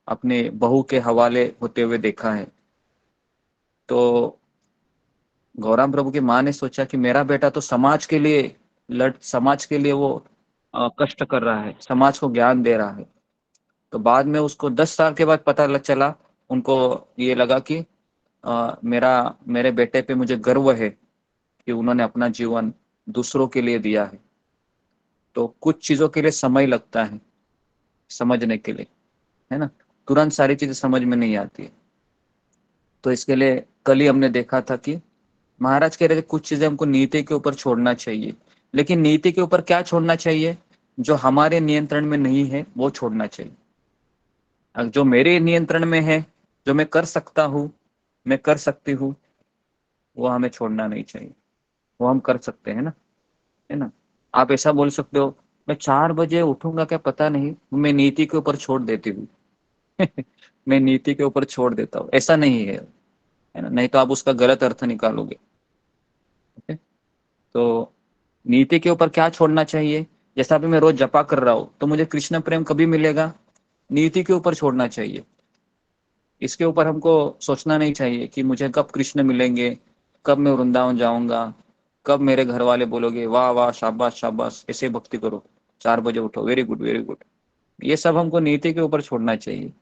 अपने बहू के हवाले होते हुए देखा है। तो गौरांग प्रभु की माँ ने सोचा कि मेरा बेटा तो समाज के लिए समाज के लिए वो कष्ट कर रहा है, समाज को ज्ञान दे रहा है। तो बाद में उसको 10 साल के बाद पता चला, उनको ये लगा कि मेरे बेटे पे मुझे गर्व है कि उन्होंने अपना जीवन दूसरों के लिए दिया है। तो कुछ चीजों के लिए समय लगता है समझने के लिए, है ना, तुरंत सारी चीजें समझ में नहीं आती है। तो इसके लिए कल ही हमने देखा था कि महाराज कह रहे थे कुछ चीजें हमको नीति के ऊपर छोड़ना चाहिए, लेकिन नीति के ऊपर क्या छोड़ना चाहिए? जो हमारे नियंत्रण में नहीं है वो छोड़ना चाहिए। अब जो मेरे नियंत्रण में है, जो मैं कर सकता हूँ, मैं कर सकती हूँ, वो हमें छोड़ना नहीं चाहिए। वो हम कर सकते हैं ना, है ना। आप ऐसा बोल सकते हो मैं 4 बजे उठूंगा क्या पता नहीं, मैं नीति के ऊपर छोड़ देती हूँ मैं नीति के ऊपर छोड़ देता हूँ, ऐसा नहीं है ना, नहीं तो आप उसका गलत अर्थ निकालोगे। ओके, तो नीति के ऊपर क्या छोड़ना चाहिए? जैसा अभी मैं रोज जपा कर रहा हूँ तो मुझे कृष्ण प्रेम कभी मिलेगा? नीति के ऊपर छोड़ना चाहिए। इसके ऊपर हमको सोचना नहीं चाहिए कि मुझे कब कृष्ण मिलेंगे, कब मैं वृंदावन जाऊंगा, कब मेरे घर वाले बोलोगे वाह वाह शाबाश शाबाश ऐसे भक्ति करो, 4 बजे उठो, वेरी गुड वेरी गुड। ये सब हमको नीति के ऊपर छोड़ना चाहिए।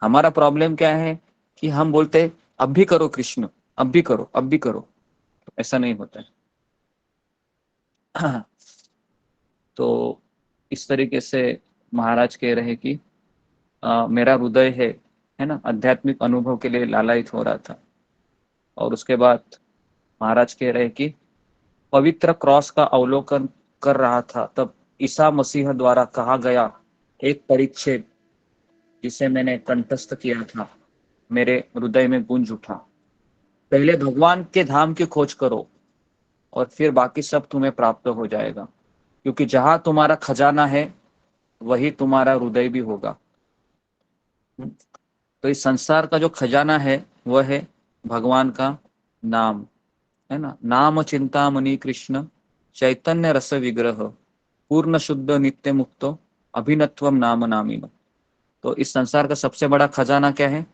हमारा प्रॉब्लम क्या है कि हम बोलते हैं अब भी करो कृष्ण, अब भी करो, अब भी करो। ऐसा नहीं होता है तो इस तरीके से महाराज कह रहे कि मेरा हृदय है ना, आध्यात्मिक अनुभव के लिए लालायित हो रहा था। और उसके बाद महाराज कह रहे कि पवित्र क्रॉस का अवलोकन कर रहा था, तब ईसा मसीह द्वारा कहा गया एक परिच्छेद जिसे मैंने कंठस्थ किया था मेरे हृदय में गूंज उठा। पहले भगवान के धाम की खोज करो और फिर बाकी सब तुम्हें प्राप्त हो जाएगा, क्योंकि जहां तुम्हारा खजाना है वही तुम्हारा हृदय भी होगा। तो इस संसार का जो खजाना है वह है भगवान का नाम, है ना। नाम चिंतामणि कृष्ण चैतन्य रस विग्रह पूर्ण शुद्ध नित्य मुक्तो अभिनत्वम नाम नामिनो। तो इस संसार का सबसे बड़ा खजाना क्या है?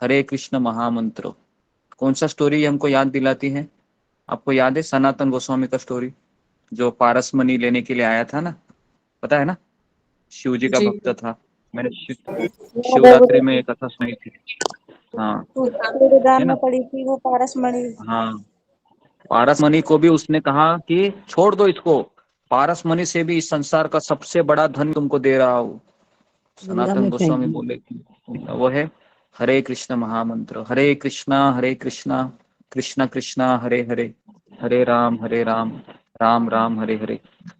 हरे कृष्ण महामंत्र। कौन सा स्टोरी हमको याद दिलाती है? आपको याद है सनातन गोस्वामी का स्टोरी, जो पारस मणि लेने के लिए आया था ना, पता है ना, शिव जी का जी भक्त था। मैंने शिवरात्रि में एक कथा सुनी थी। हाँ, है दान में ना। पड़ी थी वो पारसमणि। हाँ, पारस मणि को भी उसने कहा कि छोड़ दो इसको, पारस मणि से भी इस संसार का सबसे बड़ा धन तुमको दे रहा हूँ। गंगा सनातन में फेंक गोस्वामी दी। बोले कि वो है हरे कृष्ण महामंत्र, हरे कृष्णा कृष्ण कृष्णा हरे हरे, हरे राम राम राम हरे हरे।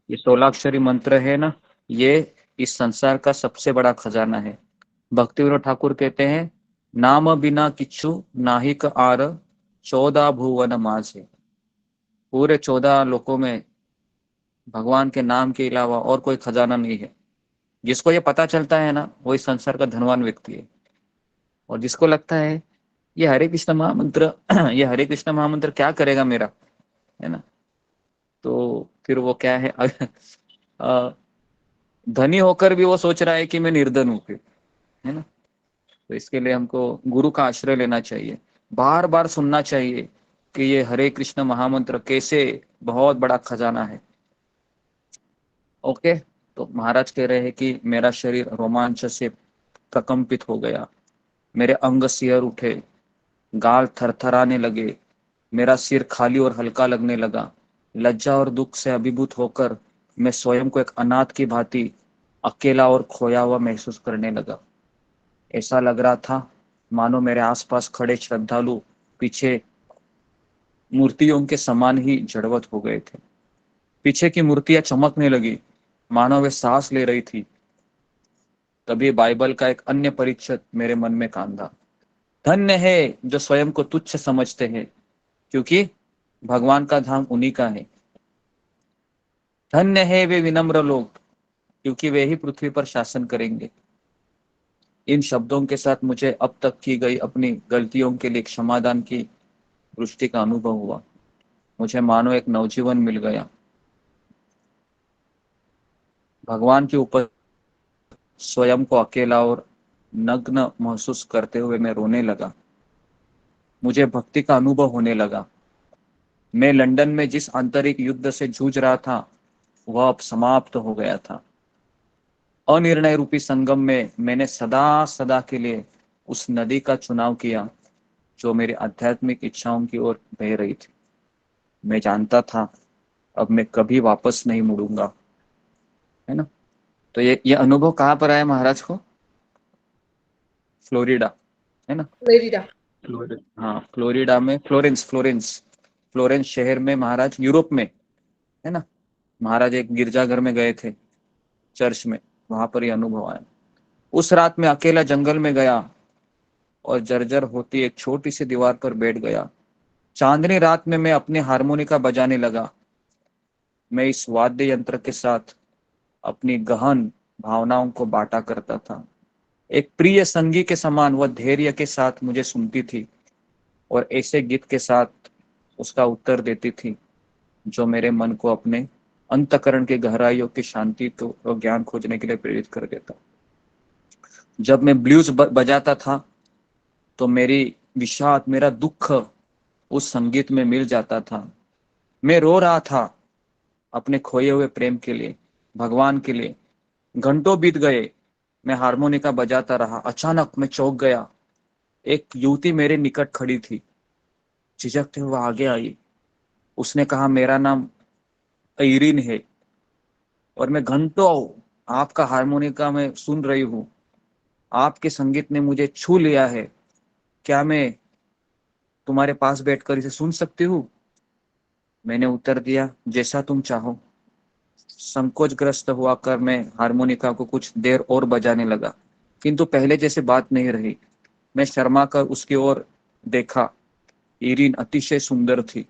ये 16 अक्षरी मंत्र है ना, ये इस संसार का सबसे बड़ा खजाना है। भक्ति विनोद ठाकुर कहते हैं नाम बिना किच्छु नाहिक आर 14 भुवन माझे। पूरे 14 लोकों में भगवान के नाम के अलावा और कोई खजाना नहीं है। जिसको ये पता चलता है ना, वो इस संसार का धनवान व्यक्ति है। और जिसको लगता है ये हरे कृष्ण महामंत्र ये हरे कृष्ण महामंत्र क्या करेगा मेरा, है ना, तो फिर वो क्या है अ, धनी होकर भी वो सोच रहा है कि मैं निर्धन हूं फिर, है ना। तो इसके लिए हमको गुरु का आश्रय लेना चाहिए, बार बार सुनना चाहिए कि ये हरे कृष्ण महामंत्र कैसे बहुत बड़ा खजाना है। ओके, तो महाराज कह रहे हैं कि मेरा शरीर रोमांच से प्रकंपित हो गया, मेरे अंग सिहर उठे, गाल थरथराने लगे, मेरा सिर खाली और हल्का लगने लगा। लज्जा और दुख से अभिभूत होकर मैं स्वयं को एक अनाथ की भांति अकेला और खोया हुआ महसूस करने लगा। ऐसा लग रहा था मानो मेरे आसपास खड़े श्रद्धालु पीछे मूर्तियों के समान ही जड़वत हो गए थे। पीछे की मूर्तियां चमकने लगी मानो वे सांस ले रही थी। तभी बाइबल का एक अन्य परिच्छेद मेरे मन में कांधा। धन्य है जो स्वयं को तुच्छ समझते हैं, क्योंकि भगवान का धाम उन्हीं का है। धन्य है वे विनम्र लोग, क्योंकि वे ही पृथ्वी पर शासन करेंगे। इन शब्दों के साथ मुझे अब तक की गई अपनी गलतियों के लिए क्षमादान की दृष्टि का अनुभव हुआ। मुझे मानो एक नवजीवन मिल गया। भगवान के ऊपर स्वयं को अकेला और नग्न महसूस करते हुए मैं रोने लगा। मुझे भक्ति का अनुभव होने लगा। मैं लंदन में जिस आंतरिक युद्ध से जूझ रहा था वह अब समाप्त हो गया था। अनिर्णय रूपी संगम में मैंने सदा सदा के लिए उस नदी का चुनाव किया जो मेरी आध्यात्मिक इच्छाओं की ओर बह रही थी। मैं जानता था अब मैं कभी वापस नहीं मुड़ूंगा, है ना। तो ये अनुभव कहाँ पर आया महाराज को? फ्लोरिडा, है ना। फ्लोरिडा। हाँ, फ्लोरिडा में फ्लोरेंस शहर में महाराज, यूरोप में, है ना। महाराज एक गिरजाघर में गए थे, चर्च में, वहां पर ये अनुभव आया। उस रात में अकेला जंगल में गया और जर्जर होती एक छोटी सी दीवार पर बैठ गया। चांदनी रात में मैं अपने हारमोनिका बजाने लगा। मैं इस वाद्य यंत्र के साथ अपनी गहन भावनाओं को बांटा करता था। एक प्रिय संगी के समान वह धैर्य के साथ मुझे सुनती थी और ऐसे गीत के साथ उसका उत्तर देती थी जो मेरे मन को अपने अंतकरण की गहराइयों की शांति को और ज्ञान खोजने के लिए प्रेरित कर देता। जब मैं ब्लूज बजाता था तो मेरी विषाद, मेरा दुख उस संगीत में मिल जाता था। मैं रो रहा था अपने खोए हुए प्रेम के लिए, भगवान के लिए। घंटों बीत गए, मैं हारमोनिका बजाता रहा। अचानक मैं चौंक गया। एक युवती मेरे निकट खड़ी थी। झिझकते हुए आगे आई। उसने कहा, मेरा नाम आइरीन है और मैं घंटों आपका हारमोनिका में सुन रही हूँ। आपके संगीत ने मुझे छू लिया है। क्या मैं तुम्हारे पास बैठकर इसे सुन सकती हूँ? मैंने उत्तर दिया, जैसा तुम चाहो। संकोचग्रस्त हुआ कर मैं हारमोनिका को कुछ देर और बजाने लगा, किंतु पहले जैसे बात नहीं रही। मैं शर्मा कर उसकी ओर देखा। इरीन अतिशय सुंदर थी।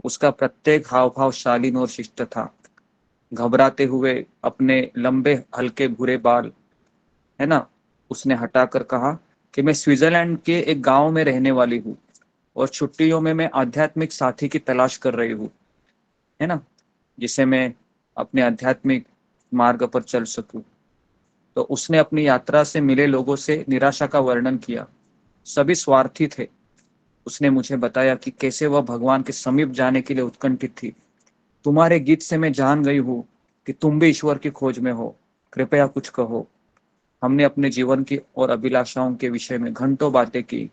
उसका प्रत्येक हाव भाव शालीन और शिष्ट था। घबराते हुए अपने लंबे हल्के भूरे बाल, है ना, उसने हटाकर कहा कि मैं स्विट्जरलैंड के एक गांव में रहने वाली हूँ और छुट्टियों में मैं आध्यात्मिक साथी की तलाश कर रही हूँ, है ना, जिसे मैं अपने आध्यात्मिक मार्ग पर चल सकूं। तो उसने अपनी यात्रा से मिले लोगों से निराशा का वर्णन किया। सभी स्वार्थी थे। उसने मुझे बताया कि कैसे वह भगवान के समीप जाने के लिए उत्कंठित थी। तुम्हारे गीत से मैं जान गई हूँ कि तुम भी ईश्वर की खोज में हो। कृपया कुछ कहो। हमने अपने जीवन की और अभिलाषाओं के विषय में घंटों बातें की।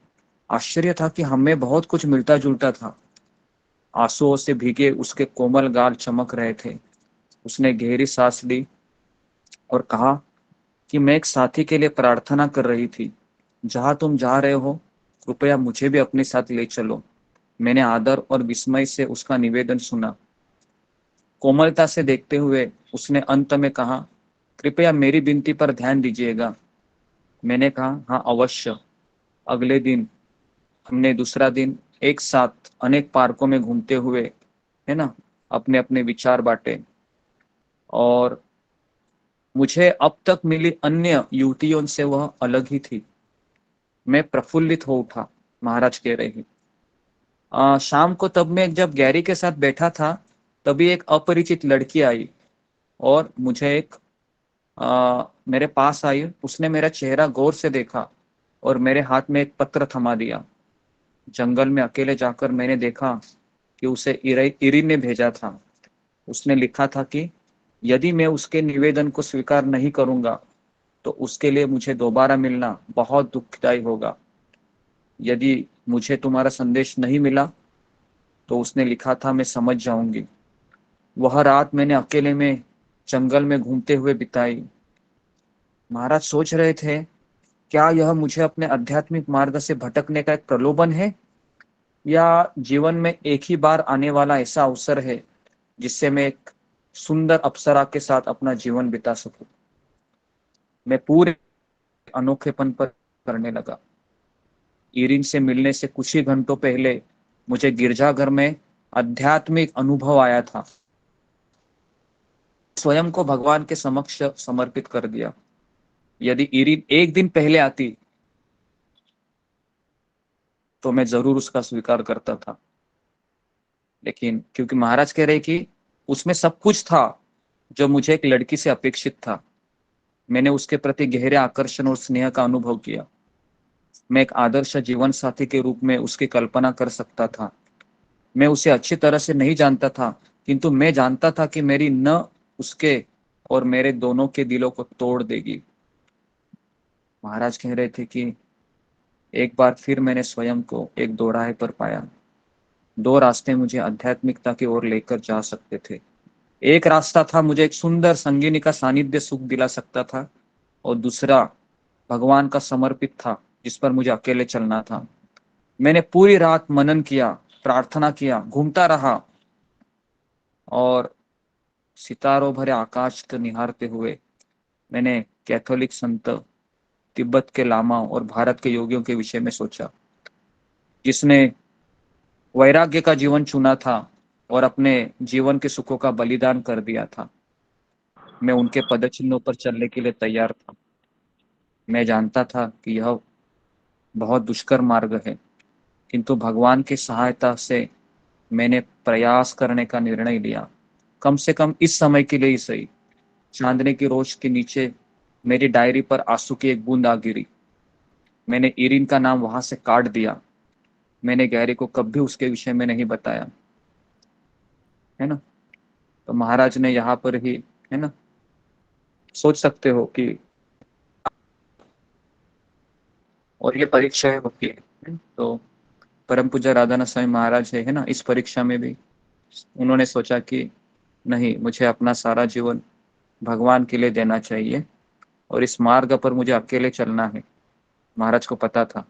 आश्चर्य था कि हमें बहुत कुछ मिलता जुलता था। आंसुओं से भीगे उसके कोमल गाल चमक रहे थे। उसने गहरी सांस ली और कहा कि मैं एक साथी के लिए प्रार्थना कर रही थी। जहां तुम जा रहे हो, कृपया मुझे भी अपने साथ ले चलो। मैंने आदर और विस्मय से उसका निवेदन सुना। कोमलता से देखते हुए उसने अंत में कहा, कृपया मेरी विनती पर ध्यान दीजिएगा। मैंने कहा, हाँ अवश्य। अगले दिन हमने दूसरा दिन एक साथ अनेक पार्कों में घूमते हुए, है ना, अपने अपने विचार बांटे। और मुझे अब तक मिली अन्य युवतियों से वह अलग ही थी। मैं प्रफुल्लित हो उठा, महाराज कह रहे हैं। शाम को तब मैं जब गैरी के साथ बैठा था, तभी एक अपरिचित लड़की आई और मुझे मेरे पास आई। उसने मेरा चेहरा गौर से देखा और मेरे हाथ में एक पत्र थमा दिया। जंगल में अकेले जाकर मैंने देखा कि उसे इरीन ने भेजा था। उसने लिखा था कि यदि मैं उसके निवेदन को स्वीकार नहीं करूंगा तो उसके लिए मुझे दोबारा मिलना बहुत दुखदायी होगा। यदि मुझे तुम्हारा संदेश नहीं मिला तो उसने लिखा था, मैं समझ जाऊंगी। वह रात मैंने अकेले में जंगल में घूमते हुए बिताई। महाराज सोच रहे थे, क्या यह मुझे अपने आध्यात्मिक मार्ग से भटकने का एक प्रलोभन है या जीवन में एक ही बार आने वाला ऐसा अवसर है जिससे मैं एक सुंदर अप्सरा के साथ अपना जीवन बिता सकूं। मैं पूरे अनोखेपन पर करने लगा। इरीन से मिलने से कुछ ही घंटों पहले मुझे गिरजाघर में आध्यात्मिक अनुभव आया था। स्वयं को भगवान के समक्ष समर्पित कर दिया। यदि इरीन एक दिन पहले आती तो मैं जरूर उसका स्वीकार करता था, लेकिन क्योंकि महाराज कह रहे कि उसमें सब कुछ था जो मुझे एक लड़की से अपेक्षित था, मैंने उसके प्रति गहरे आकर्षण और स्नेह का अनुभव किया। मैं एक आदर्श जीवन साथी के रूप में उसकी कल्पना कर सकता था। मैं उसे अच्छी तरह से नहीं जानता था, किंतु मैं जानता था कि मेरी न उसके और मेरे दोनों के दिलों को तोड़ देगी। महाराज कह रहे थे कि एक बार फिर मैंने स्वयं को एक दोराहे पर पाया। दो रास्ते मुझे आध्यात्मिकता की ओर लेकर जा सकते थे। एक रास्ता था मुझे एक सुंदर संगिनी का सानिध्य सुख दिला सकता था, और दूसरा भगवान का समर्पित था, जिस पर मुझे अकेले चलना था। मैंने पूरी रात मनन किया, प्रार्थना किया, घूमता रहा और सितारों भरे आकाश को निहारते हुए मैंने कैथोलिक संत, तिब्बत के लामा और भारत के योगियों के विषय में सोचा, जिसने वैराग्य का जीवन चुना था और अपने जीवन के सुखों का बलिदान कर दिया था। मैं उनके पदचिन्हों पर चलने के लिए तैयार था। मैं जानता था कि यह बहुत दुष्कर मार्ग है, किंतु भगवान की सहायता से मैंने प्रयास करने का निर्णय लिया। कम से कम इस समय के लिए ही सही। चांदनी की रोश के नीचे मेरी डायरी पर आंसू की एक बूंद आ गिरी। मैंने इरिन का नाम वहां से काट दिया। मैंने गैरी को कभी उसके विषय में नहीं बताया, है ना। तो महाराज ने यहाँ पर ही, है ना, सोच सकते हो कि और ये परीक्षा होती है, तो परम पूज्य राधानाथ स्वामी महाराज है ना, इस परीक्षा में भी उन्होंने सोचा कि नहीं, मुझे अपना सारा जीवन भगवान के लिए देना चाहिए और इस मार्ग पर मुझे अकेले चलना है। महाराज को पता था,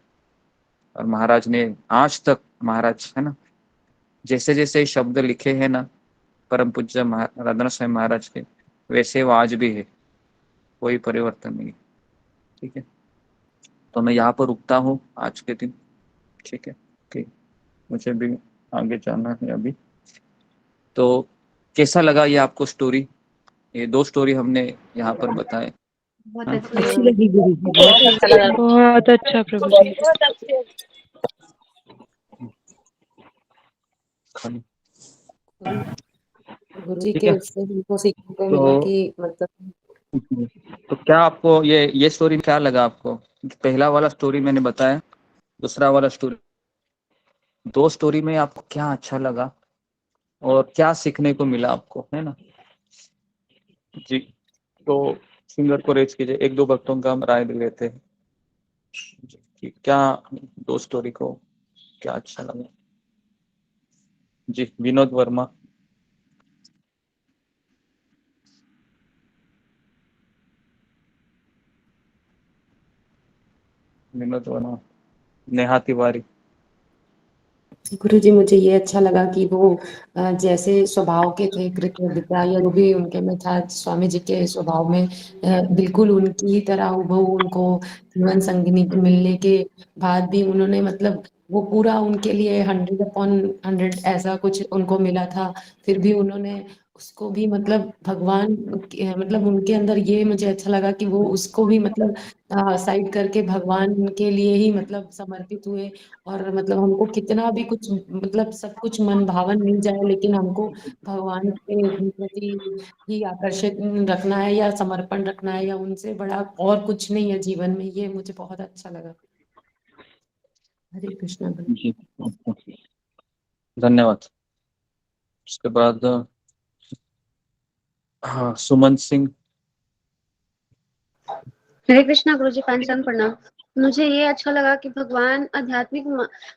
और महाराज ने आज तक, महाराज है ना, जैसे जैसे शब्द लिखे हैं ना परम पूज्य राधानाथ स्वामी महाराज के, वैसे वो आज भी है, कोई परिवर्तन नहीं। ठीक है, तो मैं यहाँ पर रुकता हूँ आज के दिन। ठीक है, ठीक, मुझे भी आगे जाना है अभी। तो कैसा लगा ये आपको स्टोरी? ये दो स्टोरी हमने यहाँ पर बताए। बहुत अच्छी लगी गुरु जी, बहुत अच्छा लगा। बहुत अच्छा प्रभु जी। गुरु जी ठीक के है, उससे हमको सीखने को मिला तो कि मतलब तो क्या आपको ये स्टोरी क्या लगा आपको? पहला वाला स्टोरी मैंने बताया, दूसरा वाला स्टोरी, दो स्टोरी में आपको क्या अच्छा लगा और क्या सीखने को मिला आपको, है ना जी। तो सिंगर को रेज कीजिए, एक दो भक्तों का हम राय लेते हैं कि क्या दो स्टोरी को क्या अच्छा लगा। जी, विनोद वर्मा। विनोद वर्मा, नेहा तिवारी। गुरुजी मुझे ये अच्छा लगा कि वो जैसे स्वभाव के थे, कृतज्ञता या जो भी उनके में था स्वामी जी के स्वभाव में, बिल्कुल उनकी ही तरह हूबहू उनको जीवन संगिनी मिलने के बाद भी उन्होंने मतलब वो पूरा उनके लिए 100/100 ऐसा कुछ उनको मिला था। फिर भी उन्होंने उसको भी मतलब भगवान मतलब उनके अंदर ये मुझे अच्छा लगा कि वो उसको भी मतलब साइड करके भगवान के लिए ही मतलब समर्पित हुए। और मतलब हमको कितना भी कुछ मतलब सब कुछ मन भावन मिल जाए, लेकिन हमको भगवान के प्रति ही आकर्षित रखना है या समर्पण रखना है, या उनसे बड़ा और कुछ नहीं है जीवन में। ये मुझे बहुत अच्छा लगा। हरे कृष्णा। जी, धन्यवाद। उसके बाद हाँ, सुमन सिंह। हरे कृष्णा गुरुजी, पांचांग प्रणाम। मुझे ये अच्छा लगा कि भगवान आध्यात्मिक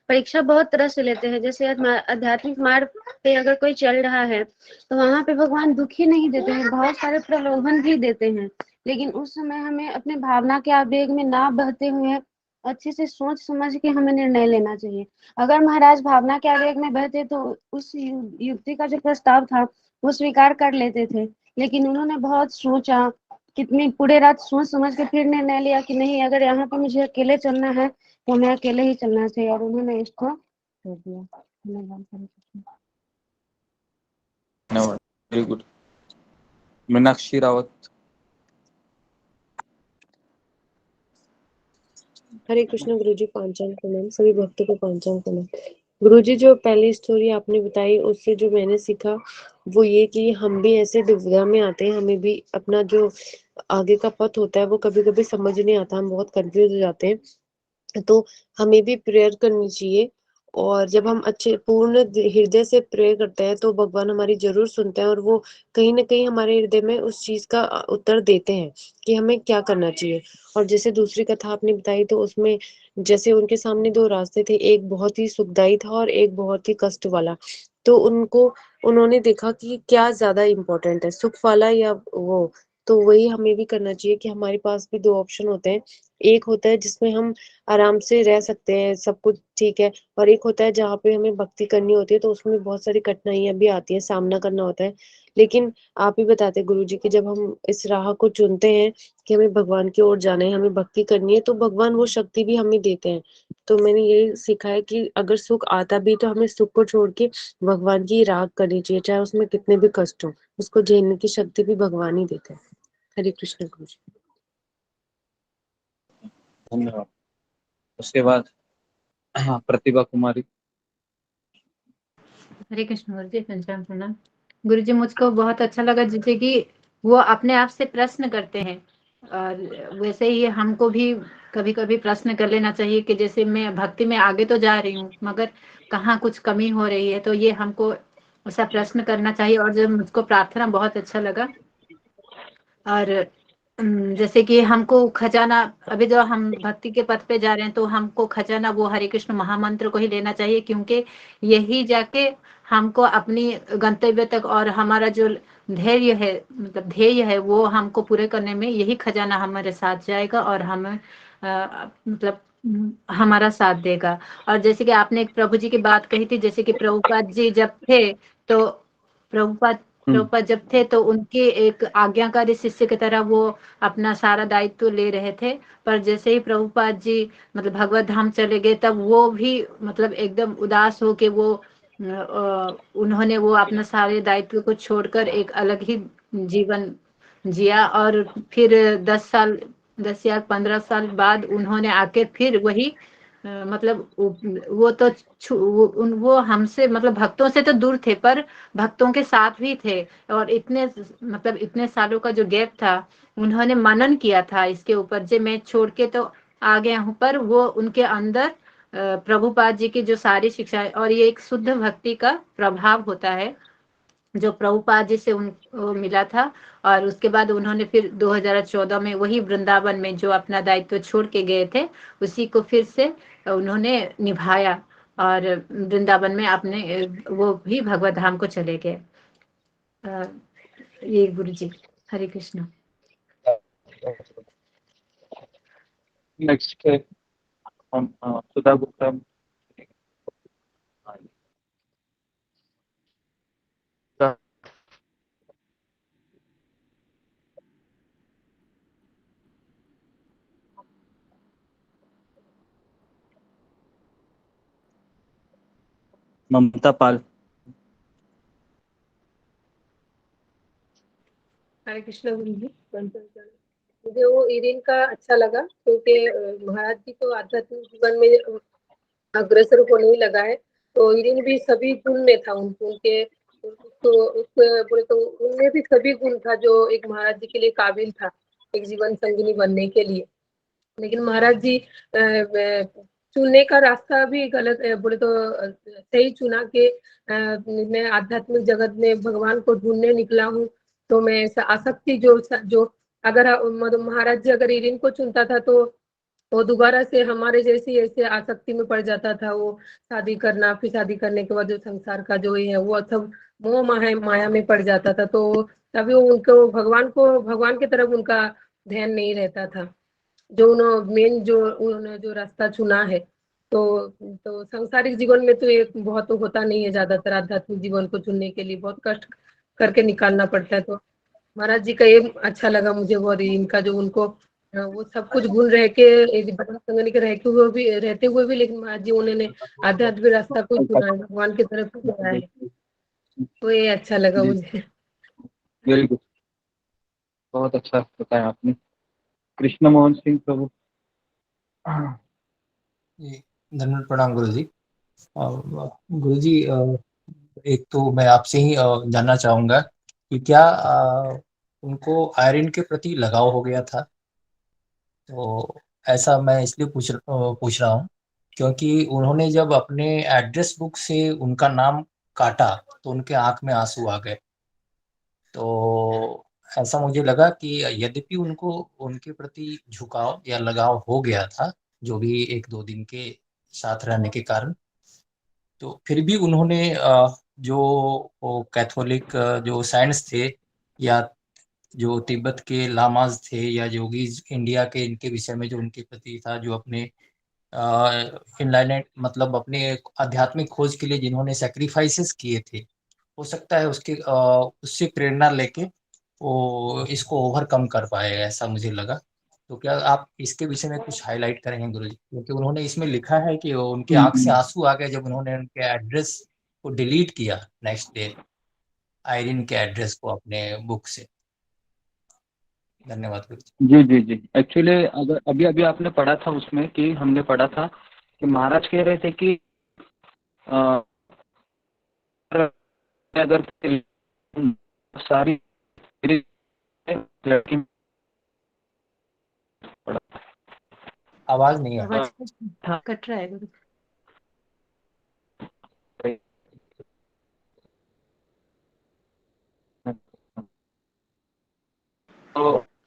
परीक्षा बहुत तरह से लेते हैं। जैसे आध्यात्मिक मार्ग पे अगर कोई चल रहा है तो वहां पे भगवान दुखी नहीं देते हैं, बहुत सारे प्रलोभन भी देते हैं, लेकिन उस समय हमें अपने भावना के आवेग में ना बहते हुए अच्छे से सोच समझ के हमें निर्णय लेना चाहिए। अगर महाराज भावना के आवेग में बहते तो उस युक्ति का जो प्रस्ताव था वो स्वीकार कर लेते थे, लेकिन उन्होंने बहुत सोचा, कितनी पूरे रात सोच समझ के फिर निर्णय लिया कि नहीं, अगर यहाँ पे मुझे अकेले चलना है तो मैं अकेले ही चलना चाहिए, और उन्होंने इसको कर दिया। धन्यवाद, वेरी गुड। मीनाक्षी रावत। हरे कृष्ण गुरुजी, पांचांग प्रणाम, सभी भक्तों को पांचांग प्रणाम। गुरुजी, जो पहली स्टोरी आपने बताई उससे जो मैंने सीखा वो ये कि हम भी ऐसे दुविधा में आते हैं, हमें भी अपना जो आगे का पथ होता है वो कभी कभी समझ नहीं आता, हम बहुत कंफ्यूज हो जाते हैं। तो हमें भी प्रेयर करनी चाहिए और जब हम अच्छे पूर्ण हृदय से प्रे करते हैं तो भगवान हमारी जरूर सुनते हैं और वो कहीं ना कहीं हमारे हृदय में उस चीज का उत्तर देते हैं कि हमें क्या करना चाहिए। और जैसे दूसरी कथा आपने बताई तो उसमें जैसे उनके सामने दो रास्ते थे, एक बहुत ही सुखदायी था और एक बहुत ही कष्ट वाला। तो उन्होंने देखा कि क्या ज्यादा इम्पोर्टेंट है, सुख वाला या वो। तो वही हमें भी करना चाहिए कि हमारे पास भी दो ऑप्शन होते हैं। एक होता है जिसमें हम आराम से रह सकते हैं, सब कुछ ठीक है, और एक होता है जहाँ पे हमें भक्ति करनी होती है तो उसमें बहुत सारी कठिनाइयां भी आती है, सामना करना होता है। लेकिन आप ही बताते हैं गुरु जी कि जब हम इस राह को चुनते हैं कि हमें भगवान की ओर जाना है, हमें भक्ति करनी है, तो भगवान वो शक्ति भी हमें देते हैं। तो मैंने यही सीखा है कि अगर सुख आता भी तो हमें सुख को छोड़ के भगवान की राह करनी चाहिए, चाहे उसमें कितने भी कष्ट हो, उसको झेलने की शक्ति भी भगवान ही देते हैं। हरे कृष्ण गुरु जी। धन्यवाद। उसके बाद हाँ, प्रतिभा कुमारी। हरे कृष्ण गुरु जी, पंचांग प्रणाम। गुरु जी, मुझको बहुत अच्छा लगा जैसे कि वो अपने आप से प्रश्न करते हैं, और वैसे ही हमको भी कभी कभी प्रश्न कर लेना चाहिए कि जैसे मैं भक्ति में आगे तो जा रही हूँ मगर कहाँ कुछ कमी हो रही है, तो ये हमको ऐसा प्रश्न करना चाहिए। और जब मुझको प्रार्थना बहुत अच्छा लगा। और जैसे कि हमको खजाना, अभी जो हम भक्ति के पथ पे जा रहे हैं तो हमको खजाना वो हरे कृष्ण महामंत्र को ही लेना चाहिए, क्योंकि यही जाके हमको अपनी गंतव्य तक और हमारा जो धैर्य है, मतलब ध्येय है, वो हमको पूरे करने में यही खजाना हमारे साथ जाएगा और हमें मतलब हमारा साथ देगा। और जैसे कि आपने एक प्रभु जी की बात कही थी, जैसे कि प्रभुपाद जी जब थे तो प्रभुपाद प्रभुपाद जब थे तो उनके एक आज्ञाकारी शिष्य की तरह वो अपना सारा दायित्व ले रहे थे। पर जैसे ही प्रभुपाद जी मतलब भगवत धाम चले गए तब वो भी मतलब एकदम उदास हो के वो उन्होंने वो अपना सारे दायित्व को छोड़कर एक अलग ही जीवन जिया। और फिर 10 साल, 10 या 15 साल बाद उन्होंने आके फिर वही मतलब वो तो वो हमसे मतलब भक्तों से तो दूर थे पर भक्तों के साथ भी थे। और इतने मतलब इतने सालों का जो गैप था, उन्होंने मनन किया था इसके ऊपर, जे मैं छोड़ के तो आ गया हूँ, पर वो उनके अंदर प्रभुपाद जी की जो सारी शिक्षा, और ये एक शुद्ध भक्ति का प्रभाव होता है जो प्रभुपाद जी से उनको मिला था। और उसके बाद उन्होंने फिर 2014 में वही वृंदावन में जो अपना दायित्व छोड़ के गए थे उसी को फिर से उन्होंने निभाया, और वृंदावन में अपने वो भी भगवत धाम को चले गए। ये गुरु जी, हरे कृष्ण। नेक्स्ट हम सुधा गुप्ता। ममता पाल। हरे कृष्ण गुरु जी। मुझे वो इरिन का अच्छा लगा क्योंकि महाराज जी तो आध्यात्मिक जीवन में अग्रसर को नहीं लगा है, तो इरिन भी सभी गुण में था उनके तो उसको बोले तो उनमें भी सभी गुण था जो एक महाराज जी के लिए काबिल था एक जीवन संगिनी बनने के लिए। लेकिन महाराज जी चुनने का रास्ता भी गलत बोले तो सही चुना के मैं आध्यात्मिक जगत में भगवान को ढूंढने निकला हूँ। तो मैं ऐसा आसक्ति जो अगर मतलब महाराज जी अगर इरिन को चुनता था तो वो दोबारा से हमारे जैसी ऐसे आसक्ति में पड़ जाता था। वो शादी करना, फिर शादी करने के बाद जो संसार का जो ये है वो सब मोह माया में पड़ जाता था। तो तभी वो उनको भगवान की तरफ उनका ध्यान नहीं रहता था। जो उन्होंने मेन जो उन्होंने जो रास्ता चुना है, तो सांसारिक जीवन में तो ये बहुत होता नहीं है, ज्यादातर आध्यात्मिक जीवन को चुनने के लिए बहुत कष्ट करके निकालना पड़ता है। तो महाराज जी का ये अच्छा लगा मुझे बहुत, इनका जो उनको वो सब कुछ गुण रह के एक भगवान संगनी के रहते हुए भी लेकिन महाराज जी उन्होंने आध्यात्मिक रास्ता को चुना है, भगवान की तरफ चुना है। तो ये अच्छा लगा मुझे। वेरी गुड, बहुत अच्छा बताया आपने। कृष्ण मोहन सिंह प्रभु। धन्यवाद, प्रणाम गुरु जी। गुरु जी, एक तो मैं आपसे ही जानना चाहूंगा कि क्या उनको आयरन के प्रति लगाव हो गया था? तो ऐसा मैं इसलिए पूछ रहा हूँ क्योंकि उन्होंने जब अपने एड्रेस बुक से उनका नाम काटा तो उनके आंख में आंसू आ गए। तो ऐसा मुझे लगा कि यद्यपि उनको उनके प्रति झुकाव या लगाव हो गया था, जो भी 1-2 दिन के साथ रहने के कारण, तो फिर भी उन्होंने जो वो कैथोलिक जो साइंस थे, या जो तिब्बत के लामाज थे, या योगीज इंडिया के, इनके विषय में जो उनके प्रति था, जो अपने इनलाइनेट मतलब अपने आध्यात्मिक खोज के लिए जिन्होंने सेक्रीफाइसेस किए थे, हो सकता है उसके उससे प्रेरणा लेके वो इसको ओवरकम कर पाए, ऐसा मुझे लगा। तो क्या आप इसके विषय में कुछ हाईलाइट करेंगे गुरुजी? क्योंकि उन्होंने इसमें लिखा है कि उनके आंख से आंसू आ गए जब उन्होंने उनके एड्रेस को डिलीट किया नेक्स्ट डे, आयरिन के एड्रेस को अपने बुक से। धन्यवाद गुरुजी। जी जी जी, एक्चुअली अगर अभी अभी आपने पढ़ा था उसमें कि हमने पढ़ा था कि महाराज कह रहे थे कि अगर सारी लड़की आवाज नहीं आ आवाज कट रहा है गुरु।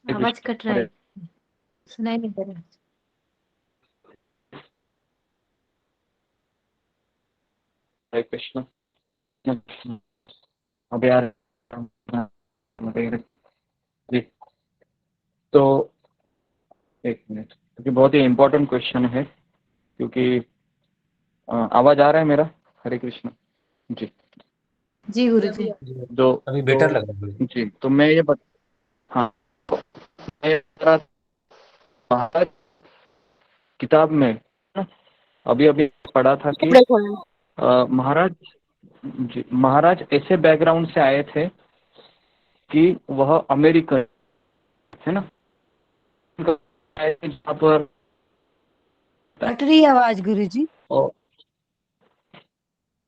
आवाज कट रहा है, सुनाई नहीं दे रहा। हरे कृष्ण। अब यार जी, तो एक मिनट, क्योंकि बहुत ही इम्पोर्टेंट क्वेश्चन है, क्योंकि आवाज आ रहा है मेरा? हरे कृष्ण जी। जी गुरु जी। जो अभी बेटर लग रहा है जी, तो मैं ये हाँ, मैं किताब में अभी अभी पढ़ा था कि महाराज जी, महाराज ऐसे बैकग्राउंड से आए थे कि वह अमेरिकन है ना, जहाँ पर कट रही है आवाज गुरुजी। और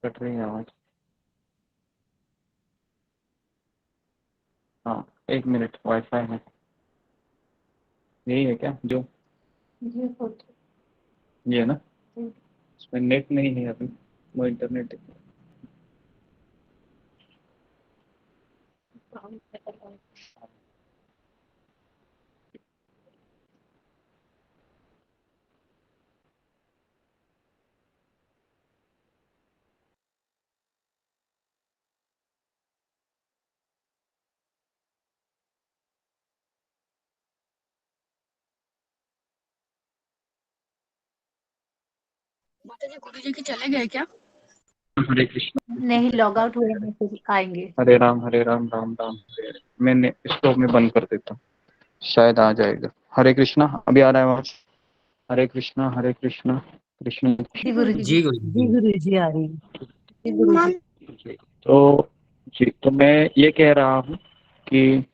कट रही है आवाज। हाँ एक मिनट, वाईफाई है, यही है क्या जो ये है ना? इसमें नेट नहीं है अभी, वो इंटरनेट है। माताजी गुरुजी के चले गए क्या? हरे कृष्ण। नहीं, लॉग आउट हुए हैं, फिर आएंगे। हरे राम राम राम हरे हरे। मैंने स्टोव में बंद कर देता हूँ, शायद आ जाएगा। हरे कृष्णा, अभी आ रहा है आवाज? हरे कृष्णा कृष्ण जी गुरु जी। जी गुरु जी गुरुजी आ रही है। तो जी, तो मैं ये कह रहा हूँ कि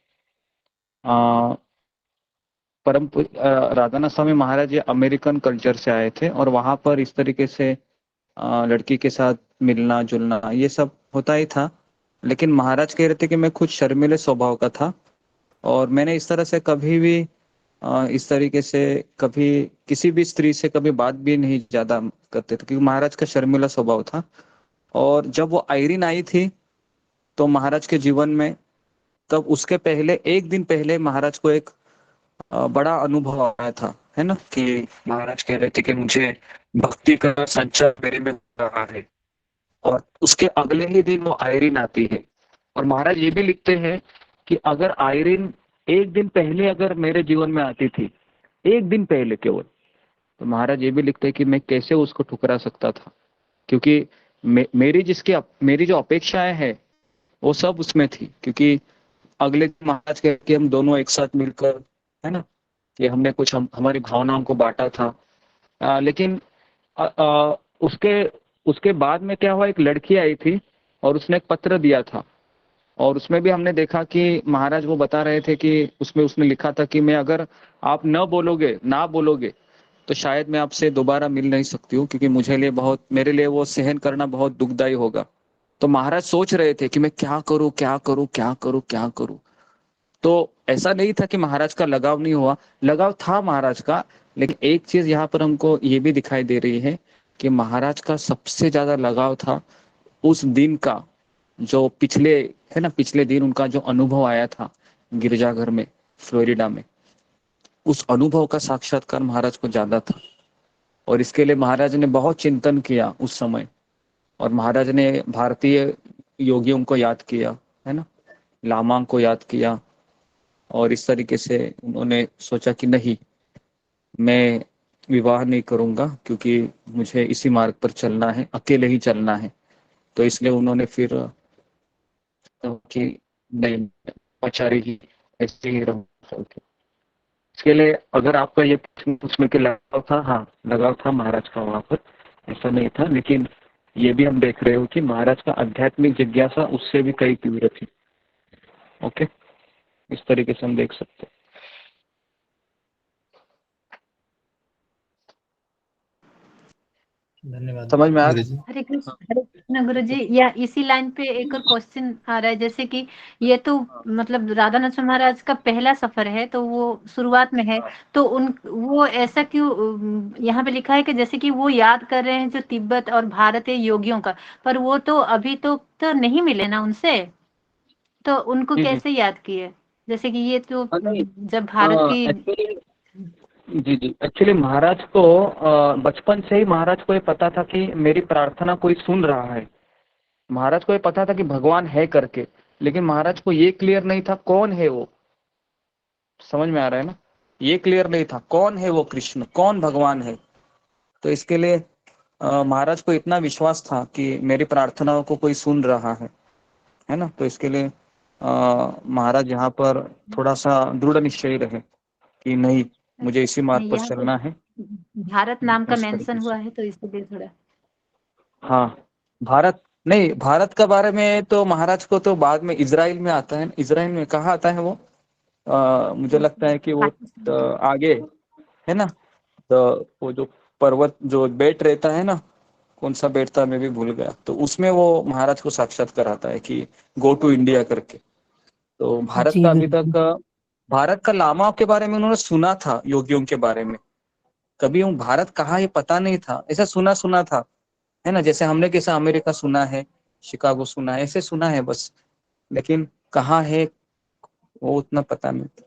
राधानाथ स्वामी महाराज ये अमेरिकन कल्चर से आए थे, और वहाँ पर इस तरीके से लड़की के साथ मिलना जुलना ये सब होता ही था। लेकिन महाराज कह रहे थे कि मैं खुद शर्मीले स्वभाव का था, और मैंने इस तरह से कभी भी इस तरीके से कभी किसी भी स्त्री से कभी बात भी नहीं ज्यादा करते थे, क्योंकि महाराज का शर्मीला स्वभाव था। और जब वो आयरिन आई थी तो महाराज के जीवन में, तब उसके पहले एक दिन पहले महाराज को एक बड़ा अनुभव आया था, है ना, कि महाराज कह रहे थे कि मुझे भक्ति का संचार मेरे में हो रहा है। और उसके अगले ही दिन वो आयरिन आती है, और महाराज ये भी लिखते हैं कि अगर आयरिन एक दिन पहले अगर मेरे जीवन में आती थी, एक दिन पहले केवल, तो महाराज ये भी लिखते हैं कि मैं कैसे उसको ठुकरा सकता था, क्योंकि मेरी जो अपेक्षाएं हैं वो सब उसमें थी। क्योंकि अगले दिन महाराज कह के हम दोनों एक साथ मिलकर, है ना, कि हमने कुछ हमारी भावनाओं को बांटा था। लेकिन उसके उसके बाद में क्या हुआ, एक लड़की आई थी और उसने एक पत्र दिया था, और उसमें भी हमने देखा कि महाराज वो बता रहे थे कि उसमें उसने लिखा था कि मैं अगर आप न बोलोगे तो शायद मैं आपसे दोबारा मिल नहीं सकती हूँ, क्योंकि मेरे लिए वो सहन करना बहुत दुखदायी होगा। तो महाराज सोच रहे थे कि मैं क्या करूं क्या करूं क्या करूं क्या करूं। तो ऐसा नहीं था कि महाराज का लगाव नहीं हुआ, लगाव था महाराज का, लेकिन एक चीज यहाँ पर हमको ये भी दिखाई दे रही है कि महाराज का सबसे ज्यादा लगाव था उस दिन का, जो पिछले है ना, पिछले दिन उनका जो अनुभव आया था गिरजाघर में फ्लोरिडा में, उस अनुभव का साक्षात्कार महाराज को ज्यादा था। और इसके लिए महाराज ने बहुत चिंतन किया उस समय, और महाराज ने भारतीय योगियों को याद किया, है ना, लामा को याद किया, और इस तरीके से उन्होंने सोचा कि नहीं, मैं विवाह नहीं करूंगा क्योंकि मुझे इसी मार्ग पर चलना है, अकेले ही चलना है। तो इसलिए उन्होंने फिर कि नहीं, आचार्य ही ऐसे ही रहूंगा। इसके लिए अगर आपका ये उसमें के लगाव था, हाँ लगाव था महाराज का वहां पर, ऐसा नहीं था, लेकिन ये भी हम देख रहे हो कि महाराज का आध्यात्मिक जिज्ञासा उससे भी कई तीव्र थी। ओके, इस तरीके से हम देख सकते हैं। धन्यवाद समझ में आ गुरु जी। हरे कृष्ण गुरु जी। या इसी लाइन पे एक और क्वेश्चन आ रहा है, जैसे कि ये तो मतलब राधा नरसिंह महाराज का पहला सफर है, तो वो शुरुआत में है, तो वो ऐसा क्यों यहाँ पे लिखा है कि जैसे कि वो याद कर रहे हैं जो तिब्बत और भारतीय योगियों का, पर वो तो अभी तो नहीं मिले ना उनसे, तो उनको कैसे याद किए? जैसे कि ये तो जब भारत की जी जी, एक्चुअली महाराज को बचपन से ही महाराज को ये पता था कि मेरी प्रार्थना कोई सुन रहा है। महाराज को ये पता था कि भगवान है करके, लेकिन महाराज को ये क्लियर नहीं था कौन है वो। समझ में आ रहा है ना? ये क्लियर नहीं था कौन है वो कृष्ण, कौन भगवान है। तो इसके लिए महाराज को इतना विश्वास था कि मेरी प्रार्थनाओं को कोई सुन रहा है ना। तो इसके लिए महाराज यहाँ पर थोड़ा सा दृढ़ निश्चयी रहे कि नहीं, मुझे इसी मार्ग पर चलना है। भारत नाम का मेंशन हुआ है, तो इसलिए थोड़ा हाँ, भारत नहीं, भारत का बारे में तो महाराज को तो बाद में इजराइल में आता है। इजराइल में कहाँ आता है वो? मुझे लगता है कि वो आगे है ना, तो वो जो पर्वत जो बेट रहता है ना, कौन सा बेट था मैं भी भूल गया, तो उसमें वो महाराज को साक्षात कराता है कि गो टू इंडिया करके। तो भारत का अभी तक, भारत का लामा के बारे में उन्होंने सुना था, योगियों के बारे में, कभी वो भारत कहाँ ये पता नहीं था, ऐसा सुना था, है ना, जैसे हमने कैसा अमेरिका सुना है, शिकागो सुना है, ऐसे सुना है बस, लेकिन कहाँ है वो उतना पता नहीं था।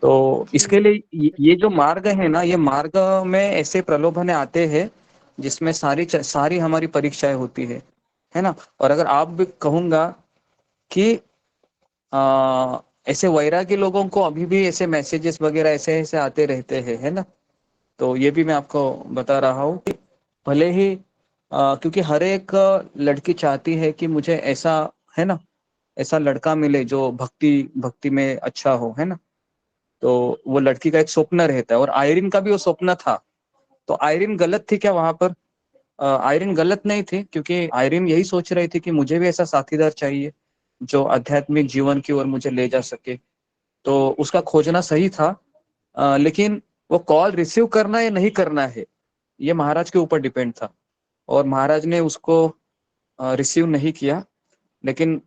तो इसके लिए ये जो मार्ग है ना, ये मार्ग में ऐसे प्रलोभन आते हैं जिसमें सारी हमारी परीक्षाएं होती है ना। और अगर आप भी कहूंगा कि ऐसे वैरागी लोगों को अभी भी ऐसे मैसेजेस वगैरह ऐसे आते रहते हैं, है ना। तो ये भी मैं आपको बता रहा हूँ कि भले ही क्योंकि हर एक लड़की चाहती है कि मुझे ऐसा, है ना, ऐसा लड़का मिले जो भक्ति में अच्छा हो, है ना। तो वो लड़की का एक स्वप्न रहता है, और आयरिन का भी वो स्वप्न था। तो आयरिन गलत थी क्या वहां पर? आयरिन गलत नहीं थी, क्योंकि आयरिन यही सोच रही थी कि मुझे भी ऐसा साथीदार चाहिए जो आध्यात्मिक जीवन की ओर मुझे ले जा सके। तो उसका खोजना सही था, लेकिन वो कॉल रिसीव करना या नहीं करना है, ये महाराज के ऊपर डिपेंड था। और महाराज ने उसको रिसीव नहीं किया, लेकिन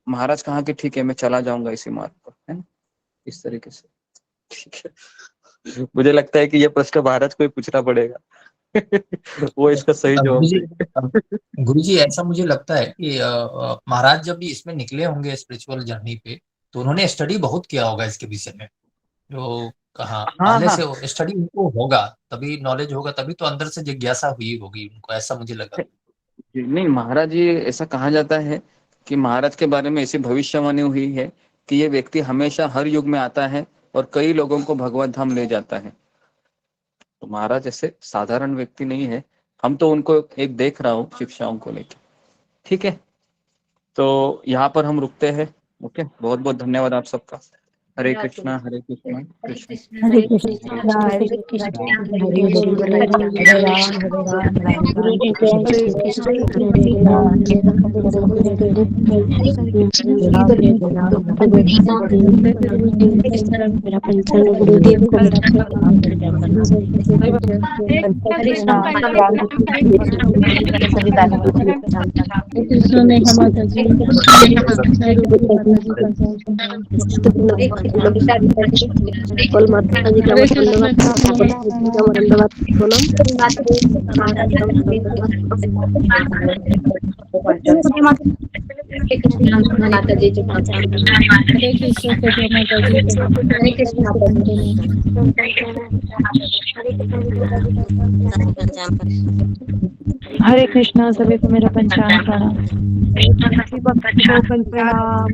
महाराज कहा कि ठीक है, मैं चला जाऊंगा इसी मार्ग पर, है ना, इस तरीके से। ठीक है, मुझे लगता है कि ये प्रश्न महाराज को ही पूछना पड़ेगा वो इसका सही जवाब। गुरुजी ऐसा मुझे लगता है कि महाराज जब भी इसमें निकले होंगे स्पिरिचुअल जर्नी पे, तो उन्होंने स्टडी बहुत किया होगा इसके विषय में, जो कहा पहले से स्टडी उनको होगा, तभी नॉलेज होगा, तभी तो अंदर से जिज्ञासा हुई होगी उनको, ऐसा मुझे लगा। नहीं, महाराज जी ऐसा कहा जाता है कि महाराज के बारे में ऐसी भविष्यवाणी हुई है कि ये व्यक्ति हमेशा हर युग में आता है और कई लोगों को भगवत धाम ले जाता है। तो महाराज ऐसे साधारण व्यक्ति नहीं है, हम तो उनको एक देख रहा हूँ शिक्षाओं को लेकर। ठीक है, तो यहाँ पर हम रुकते हैं। ओके, बहुत बहुत धन्यवाद आप सबका। हरे कृष्णा हरे कृष्णा कृष्ण हरे कृष्णा हरे कृष्णा हरे हरे राम मेरा पंचांग गुरुदेव को कृष्ण कल माता जी का वरदंडवत प्रणाम। माता जी हरे कृष्ण सखी माता जी हरे कृष्ण हरे कृष्णा सभी को मेरा पंचांग प्रणाम। सभी भक्तों को प्रणाम।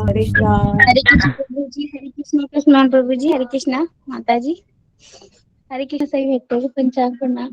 हरे राम। हरे कृष्ण प्रभु जी, हरे कृष्ण कृष्ण प्रभु जी, हरे कृष्णा माता जी, हरे कृष्ण सभी भक्तों को पंचांग प्रणाम।